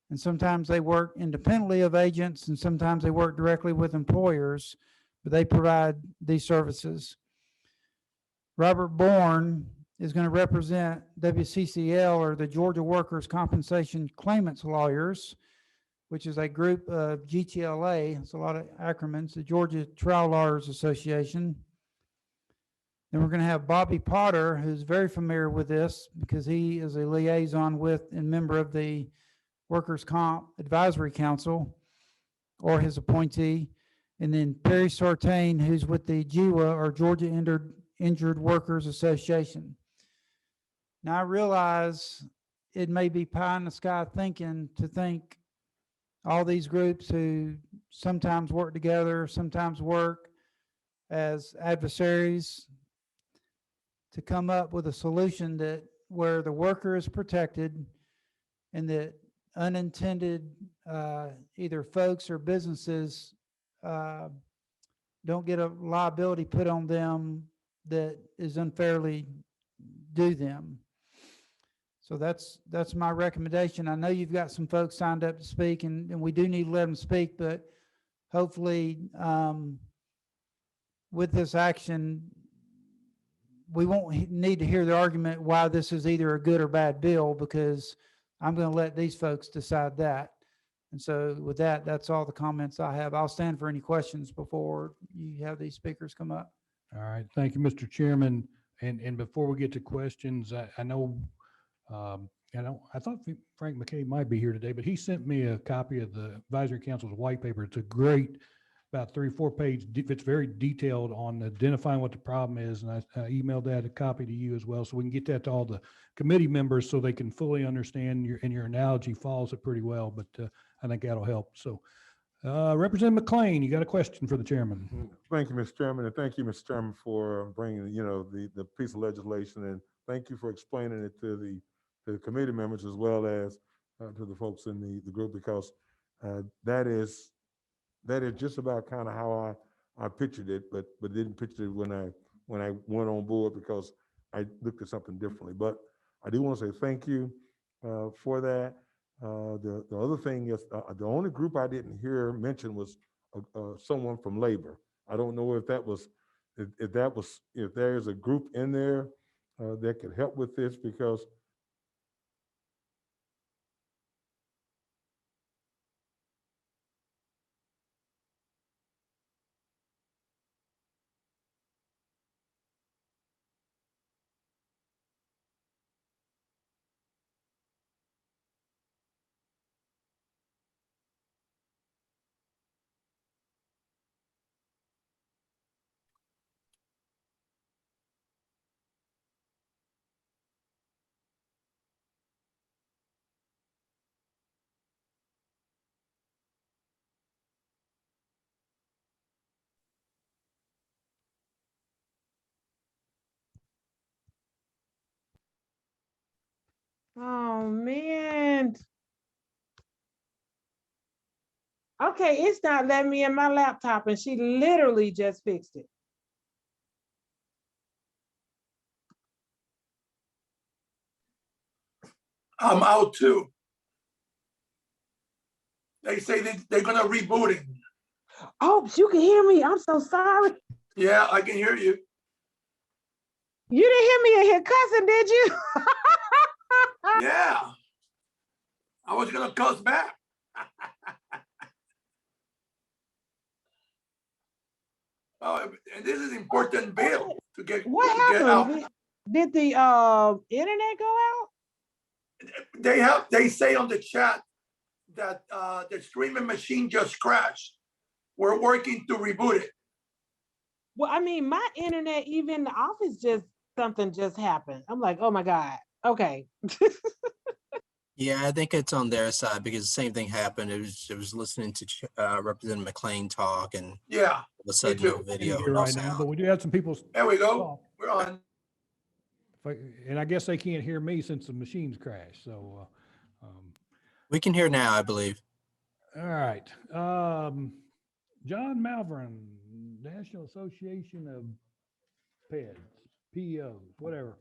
Speaker 1: and sometimes they work independently of agents, and sometimes they work directly with employers, but they provide these services. Robert Bourne is going to represent WCCL, or the Georgia Workers' Compensation Claimants Lawyers, which is a group of GTLA. It's a lot of acronyms, the Georgia Trial Lawyers Association. Then we're going to have Bobby Potter, who's very familiar with this because he is a liaison with and member of the Workers' Comp Advisory Council, or his appointee. And then Perry Sartain, who's with the GWA, or Georgia Injured Workers Association. Now I realize it may be pie in the sky thinking to think all these groups who sometimes work together, sometimes work as adversaries, to come up with a solution that where the worker is protected and that unintended either folks or businesses don't get a liability put on them that is unfairly due them. So that's my recommendation. I know you've got some folks signed up to speak, and we do need to let them speak, but hopefully with this action, we won't need to hear the argument why this is either a good or bad bill, because I'm going to let these folks decide that. And so with that, that's all the comments I have. I'll stand for any questions before you have these speakers come up.
Speaker 3: All right, thank you, Mr. Chairman. And before we get to questions, I know, I thought Frank McKay might be here today, but he sent me a copy of the Advisory Council's white paper. It's a great about 3 or 4 page. It's very detailed on identifying what the problem is. And I emailed that a copy to you as well. So we can get that to all the committee members so they can fully understand your analogy follows it pretty well, but I think that'll help. So Representative McLean, you got a question for the chairman?
Speaker 6: Thank you, Mr. Chairman, and thank you, Mr. Chairman, for bringing, the piece of legislation, and thank you for explaining it to the committee members as well as to the folks in the group, because that is just about kind of how I pictured it, but didn't picture it when I went on board, because I looked at something differently. But I do want to say thank you for that. The other thing is the only group I didn't hear mentioned was someone from labor. I don't know if there's a group in there that could help with this, because
Speaker 13: Oh, man. Okay, it's not letting me in my laptop, and she literally just fixed it.
Speaker 14: I'm out too. They say they're gonna reboot it.
Speaker 13: Oh, you can hear me. I'm so sorry.
Speaker 14: Yeah, I can hear you.
Speaker 13: You didn't hear me in here cussing, did you?
Speaker 14: Yeah. I was gonna cuss back. Oh, and this is important bill to get
Speaker 13: What
Speaker 14: to get out.
Speaker 13: happened? Did the internet go out?
Speaker 14: They say on the chat that the streaming machine just crashed. We're working to reboot it.
Speaker 13: Well, I mean, my internet, even in the office, something just happened. I'm like, oh my God. Okay.
Speaker 15: Yeah, I think it's on their side because the same thing happened. It was listening to Representative McLean talk, and
Speaker 14: Yeah.
Speaker 15: all of a sudden no video,
Speaker 3: Here
Speaker 15: no
Speaker 3: right now,
Speaker 15: sound.
Speaker 3: but we do have some people.
Speaker 14: There we go.
Speaker 3: talk.
Speaker 14: We're on.
Speaker 3: And I guess they can't hear me since the machines crashed. So
Speaker 15: We can hear now, I believe.
Speaker 3: all right. John Malvern, National Association of PEDs, PEOs, whatever.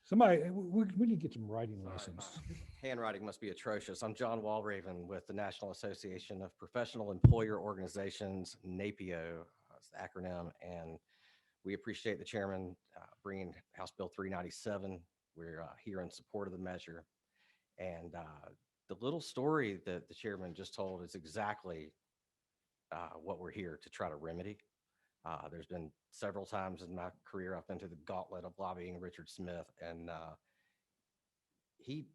Speaker 3: Somebody, we need to get some writing lessons.
Speaker 16: Handwriting must be atrocious. I'm John Walraven with the National Association of Professional Employer Organizations, NAPIO, it's the acronym, and we appreciate the chairman bringing House Bill 397. We're here in support of the measure. And the little story that the chairman just told is exactly what we're here to try to remedy. There's been several times in my career I've been to the gauntlet of lobbying Richard Smith, and he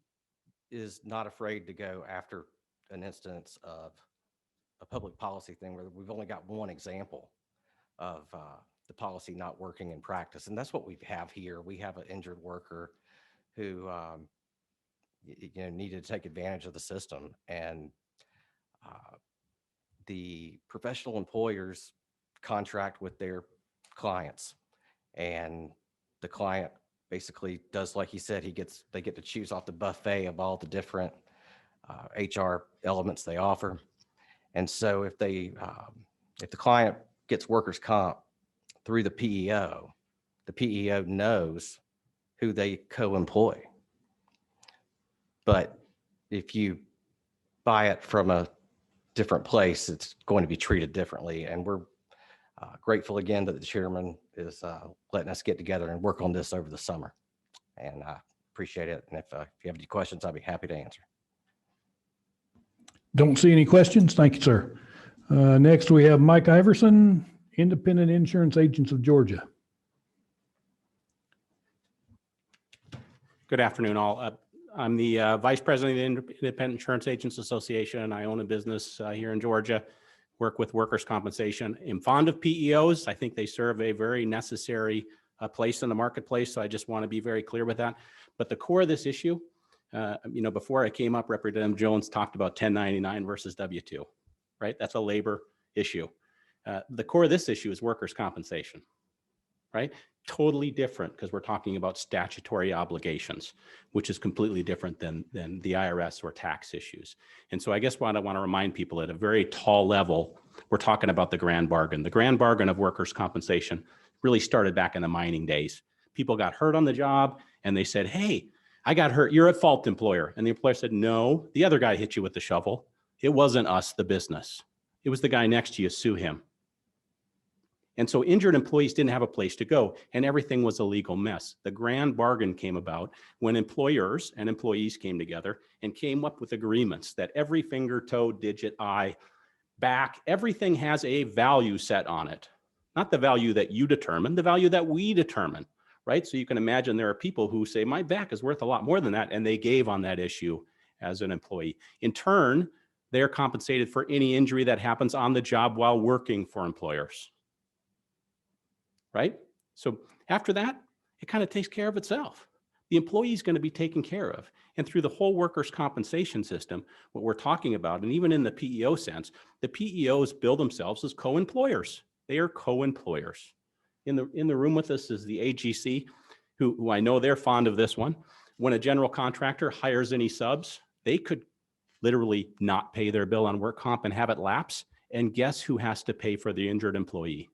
Speaker 16: is not afraid to go after an instance of a public policy thing where we've only got one example of the policy not working in practice. And that's what we have here. We have an injured worker who needed to take advantage of the system. And the professional employers contract with their clients, and the client basically does like he said. They get to choose off the buffet of all the different HR elements they offer. And so if the client gets workers' comp through the PEO knows who they co-employ. But if you buy it from a different place, it's going to be treated differently. And we're grateful again that the chairman is letting us get together and work on this over the summer. And I appreciate it. And if you have any questions, I'd be happy to answer.
Speaker 3: Don't see any questions. Thank you, sir. Next, we have Mike Iverson, Independent Insurance Agents of Georgia.
Speaker 17: Good afternoon, all. I'm the Vice President of the Independent Insurance Agents Association, and I own a business here in Georgia. work with workers' compensation. I'm fond of PEOs. I think they serve a very necessary place in the marketplace. So I just want to be very clear with that. But the core of this issue, before I came up, Representative Jones talked about 1099 versus W-2, right? That's a labor issue. The core of this issue is workers' compensation, right? Totally different because we're talking about statutory obligations, which is completely different than the IRS or tax issues. And so I guess what I want to remind people at a very tall level, we're talking about the grand bargain. The grand bargain of workers' compensation really started back in the mining days. People got hurt on the job and they said, hey, I got hurt. You're at fault, employer. And the employer said, no, the other guy hit you with the shovel. It wasn't us, the business. It was the guy next to you, sue him. And so injured employees didn't have a place to go and everything was a legal mess. The grand bargain came about when employers and employees came together and came up with agreements that every finger, toe, digit, eye, back, everything has a value set on it. Not the value that you determine, the value that we determine, right? So you can imagine there are people who say, my back is worth a lot more than that. And they gave on that issue as an employee. In turn, they're compensated for any injury that happens on the job while working for employers. Right? So after that, it kind of takes care of itself. The employee is going to be taken care of. And through the whole workers' compensation system, what we're talking about, and even in the PEO sense, the PEOs bill themselves as co-employers. They are co-employers. In the room with us is the AGC, who I know they're fond of this one. When a general contractor hires any subs, they could literally not pay their bill on work comp and have it lapse. And guess who has to pay for the injured employee?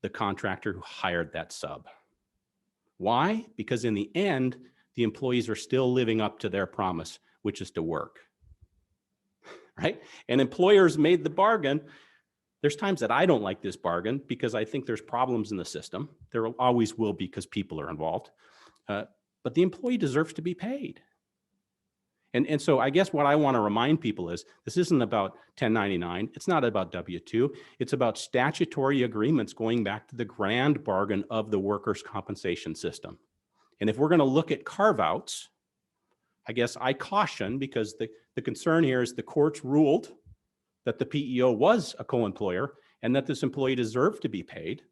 Speaker 17: The contractor who hired that sub. Why? Because in the end, the employees are still living up to their promise, which is to work, right? And employers made the bargain. There's times that I don't like this bargain because I think there's problems in the system. There always will be because people are involved. But the employee deserves to be paid. And so I guess what I want to remind people is this isn't about 1099. It's not about W-2. It's about statutory agreements going back to the grand bargain of the workers' compensation system. And if we're going to look at carve-outs, I guess I caution because the concern here is the courts ruled that the PEO was a co-employer and that this employee deserved to be paid.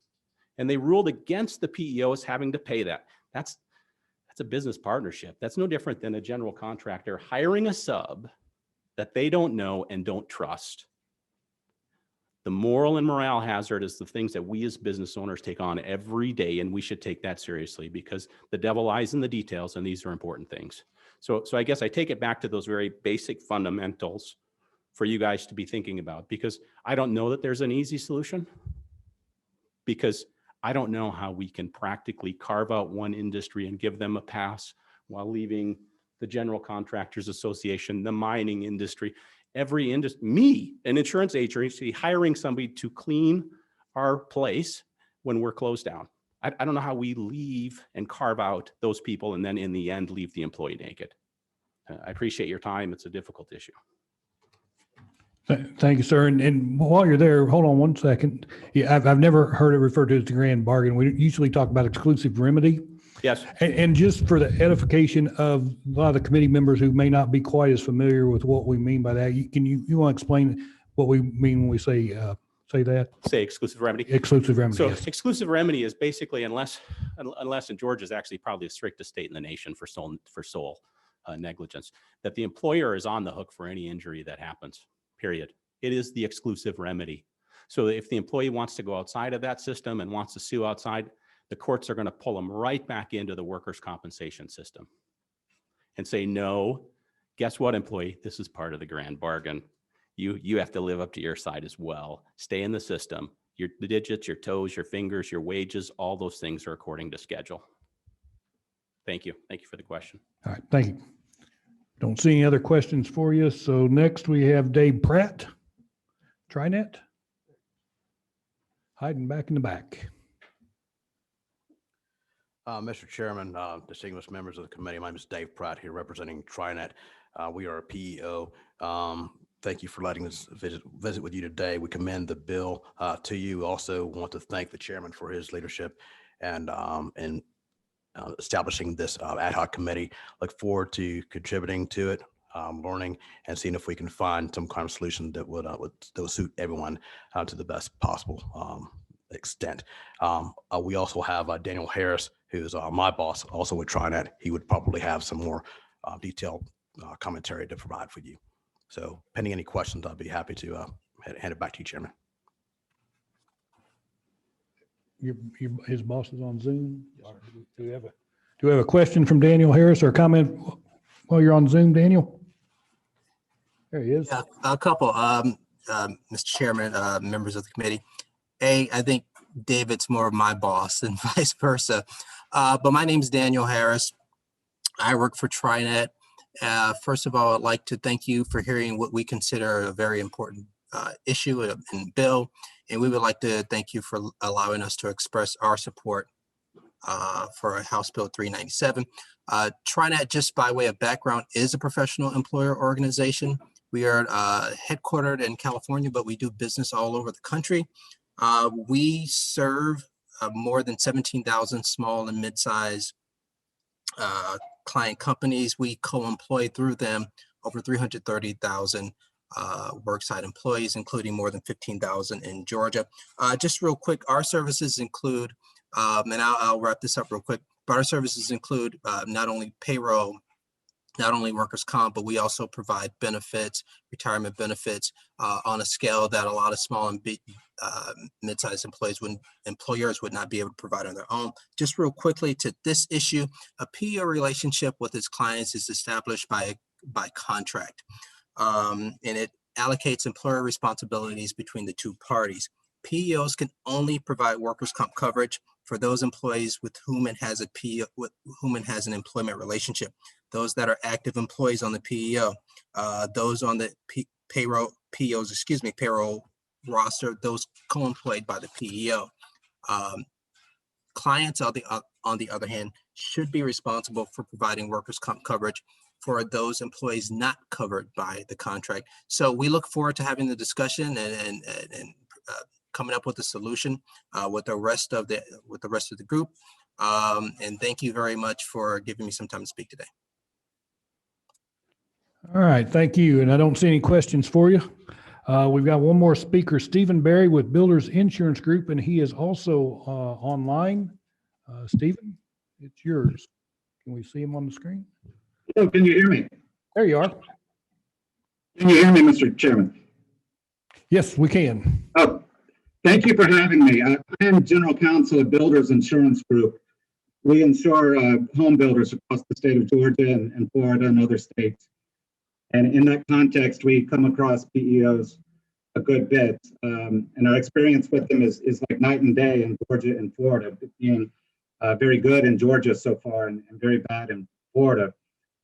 Speaker 17: And they ruled against the PEO as having to pay that. That's a business partnership. That's no different than a general contractor hiring a sub that they don't know and don't trust. The moral and morale hazard is the things that we as business owners take on every day, and we should take that seriously because the devil lies in the details, and these are important things. So I guess I take it back to those very basic fundamentals for you guys to be thinking about, because I don't know that there's an easy solution, because I don't know how we can practically carve out one industry and give them a pass while leaving the General Contractors Association, the mining industry, every industry, me, an insurance agency, hiring somebody to clean our place when we're closed down. I don't know how we leave and carve out those people and then in the end leave the employee naked. I appreciate your time. It's a difficult issue.
Speaker 3: Thank you, sir. And while you're there, hold on one second. Yeah, I've never heard it referred to as the grand bargain. We usually talk about exclusive remedy.
Speaker 17: Yes.
Speaker 3: And just for the edification of a lot of the committee members who may not be quite as familiar with what we mean by that, you want to explain what we mean when we say that?
Speaker 17: Say exclusive remedy.
Speaker 3: Exclusive remedy.
Speaker 17: So
Speaker 3: yes.
Speaker 17: exclusive remedy is basically unless, and Georgia is actually probably the strictest state in the nation for sole negligence, that the employer is on the hook for any injury that happens. Period. It is the exclusive remedy. So if the employee wants to go outside of that system and wants to sue outside, the courts are going to pull them right back into the workers' compensation system and say, no, guess what, employee? This is part of the grand bargain. You have to live up to your side as well. Stay in the system. Your digits, your toes, your fingers, your wages, all those things are according to schedule. Thank you. Thank you for the question.
Speaker 3: All right. Thank you. Don't see any other questions for you. So next we have Dave Pratt, TriNet, hiding back in the back.
Speaker 18: Mr. Chairman, distinguished members of the committee, my name is Dave Pratt here representing TriNet. We are a PEO. Thank you for letting us visit with you today. We commend the bill to you. Also want to thank the chairman for his leadership and establishing this ad hoc committee. Look forward to contributing to it. learning and seeing if we can find some kind of solution that would suit everyone to the best possible extent. We also have Daniel Harris, who's my boss, also with TriNet. He would probably have some more detailed commentary to provide for you. So pending any questions, I'd be happy to hand it back to you, Chairman.
Speaker 3: His boss is on Zoom. Do we have a question from Daniel Harris or a comment while you're on Zoom, Daniel? There he is.
Speaker 15: Yeah, a couple, Mr. Chairman, members of the committee. I think David's more of my boss than vice versa. But my name's Daniel Harris. I work for TriNet. First of all, I'd like to thank you for hearing what we consider a very important issue and bill. And we would like to thank you for allowing us to express our support for House Bill 397. TriNet, just by way of background, is a professional employer organization. We are headquartered in California, but we do business all over the country. We serve more than 17,000 small and mid-sized client companies. We co-employ through them over 330,000 worksite employees, including more than 15,000 in Georgia. Just real quick, our services include, and I'll wrap this up real quick, but our services include not only payroll, not only workers' comp, but we also provide benefits, retirement benefits on a scale that a lot of small and mid-sized employers would not be able to provide on their own. Just real quickly to this issue, a PEO relationship with its clients is established by contract. And it allocates employer responsibilities between the two parties. PEOs can only provide workers' comp coverage for those employees with whom it has an employment relationship. Those that are active employees on the PEO, those on the payroll roster, those co-employed by the PEO. Clients, on the other hand, should be responsible for providing workers' comp coverage for those employees not covered by the contract. So we look forward to having the discussion and coming up with a solution with the rest of the group. And thank you very much for giving me some time to speak today.
Speaker 3: All right, thank you. And I don't see any questions for you. We've got one more speaker, Stephen Berry with Builders Insurance Group, and he is also online. Stephen, it's yours. Can we see him on the screen?
Speaker 19: Hello, can you hear me?
Speaker 3: There you are.
Speaker 19: Can you hear me, Mr. Chairman?
Speaker 3: Yes, we can.
Speaker 19: Oh, thank you for having me. I am General Counsel at Builders Insurance Group. We insure home builders across the state of Georgia and Florida and other states. And in that context, we come across PEOs a good bit. And our experience with them is like night and day in Georgia and Florida, being very good in Georgia so far and very bad in Florida.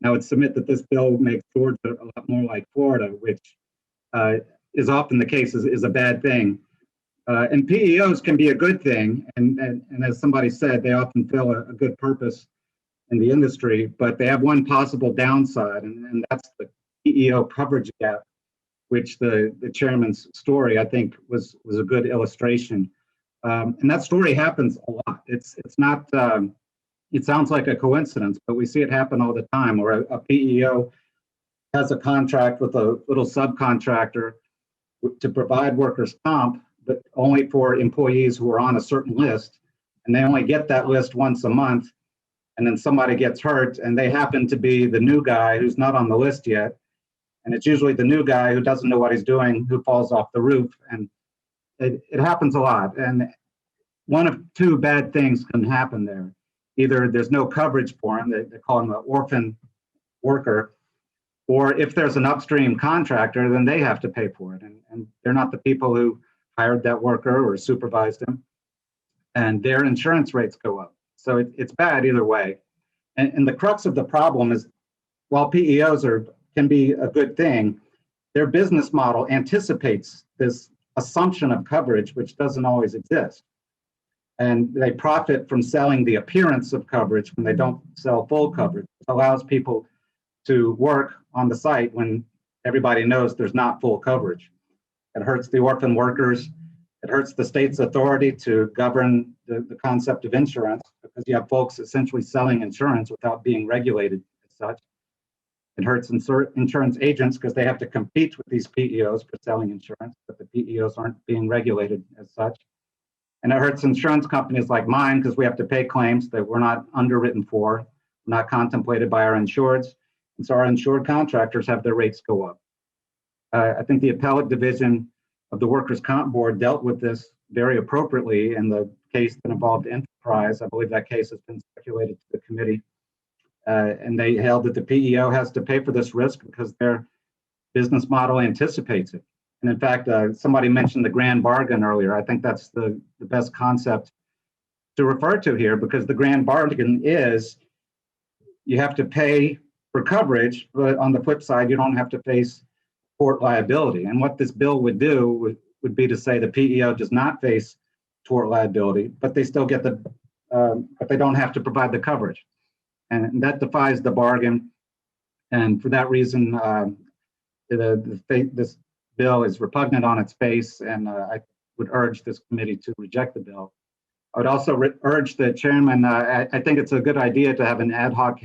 Speaker 19: And I would submit that this bill makes Georgia a lot more like Florida, which is often the case, is a bad thing. And PEOs can be a good thing. And as somebody said, they often fill a good purpose in the industry, but they have one possible downside, and that's the PEO coverage gap, which the chairman's story, I think, was a good illustration. And that story happens a lot. It's not, it sounds like a coincidence, but we see it happen all the time, where a PEO has a contract with a little subcontractor to provide workers' comp, but only for employees who are on a certain list. And they only get that list once a month. And then somebody gets hurt and they happen to be the new guy who's not on the list yet. And it's usually the new guy who doesn't know what he's doing, who falls off the roof. And it happens a lot. And one of two bad things can happen there. Either there's no coverage for him, they call him an orphan worker, or if there's an upstream contractor, then they have to pay for it. And they're not the people who hired that worker or supervised him. And their insurance rates go up. So it's bad either way. And the crux of the problem is, while PEOs can be a good thing, their business model anticipates this assumption of coverage, which doesn't always exist. And they profit from selling the appearance of coverage when they don't sell full coverage. It allows people to work on the site when everybody knows there's not full coverage. It hurts the orphan workers. It hurts the state's authority to govern the concept of insurance, because you have folks essentially selling insurance without being regulated as such. It hurts insurance agents because they have to compete with these PEOs for selling insurance, but the PEOs aren't being regulated as such. And it hurts insurance companies like mine because we have to pay claims that we're not underwritten for, not contemplated by our insureds. And so our insured contractors have their rates go up. I think the appellate division of the Workers' Comp Board dealt with this very appropriately in the case that involved Enterprise. I believe that case has been circulated to the committee. And they held that the PEO has to pay for this risk because their business model anticipates it. And in fact, somebody mentioned the grand bargain earlier. I think that's the best concept to refer to here, because the grand bargain is you have to pay for coverage, but on the flip side, you don't have to face tort liability. And what this bill would do would be to say the PEO does not face tort liability, but they still get but they don't have to provide the coverage. And that defies the bargain. And for that reason, this bill is repugnant on its face, and I would urge this committee to reject the bill. I would also urge the chairman, I think it's a good idea to have an ad hoc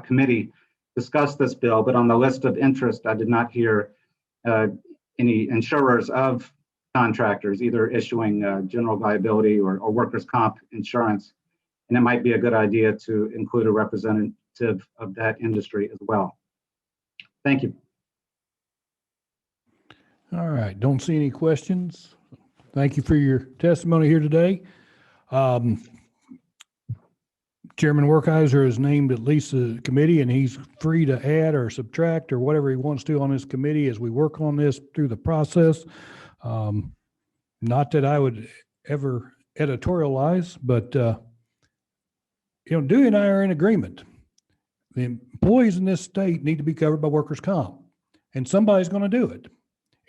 Speaker 19: committee discuss this bill, but on the list of interest, I did not hear any insurers of contractors either issuing general liability or workers' comp insurance. And it might be a good idea to include a representative of that industry as well. Thank you.
Speaker 3: All right, don't see any questions. Thank you for your testimony here today. Chairman Werkheiser has named at least a committee, and he's free to add or subtract or whatever he wants to on this committee as we work on this through the process. Not that I would ever editorialize, but Dewey and I are in agreement. The employees in this state need to be covered by workers' comp, and somebody's going to do it.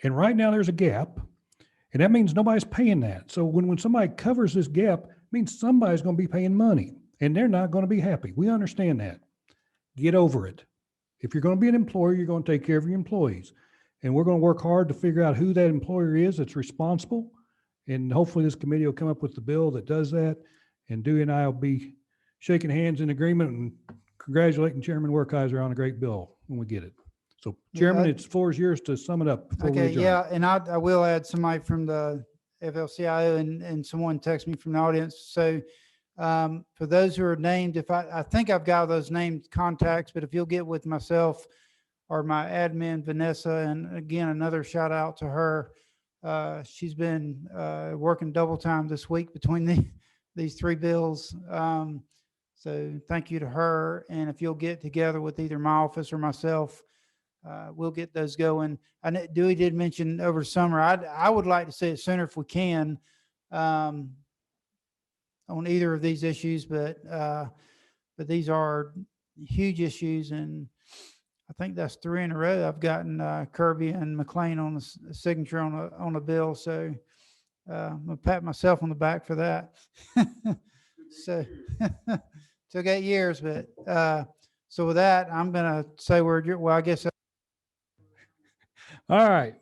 Speaker 3: And right now there's a gap, and that means nobody's paying that. So when somebody covers this gap, it means somebody's going to be paying money, and they're not going to be happy. We understand that. Get over it. If you're going to be an employer, you're going to take care of your employees. And we're going to work hard to figure out who that employer is that's responsible. And hopefully this committee will come up with the bill that does that. And Dewey and I will be shaking hands in agreement and congratulating Chairman Werkheiser on a great bill when we get it. So Chairman, it's floor is yours to sum it up. before we
Speaker 1: Okay,
Speaker 3: adjourn.
Speaker 1: yeah, and I will add somebody from the FLCIO and someone text me from the audience. So for those who are named, if I think I've got those named contacts, but if you'll get with myself or my admin, Vanessa, and again, another shout out to her. She's been working double time this week between these three bills. So thank you to her. And if you'll get together with either my office or myself, we'll get those going. I know Dewey did mention over summer. I would like to see it sooner if we can on either of these issues, but these are huge issues, and I think that's 3 in a row. I've gotten Kirby and McLean on the signature on a bill, so I'm gonna pat myself on the back for that. So took 8 years, but so with that, I'm gonna say well, I guess.
Speaker 3: All right.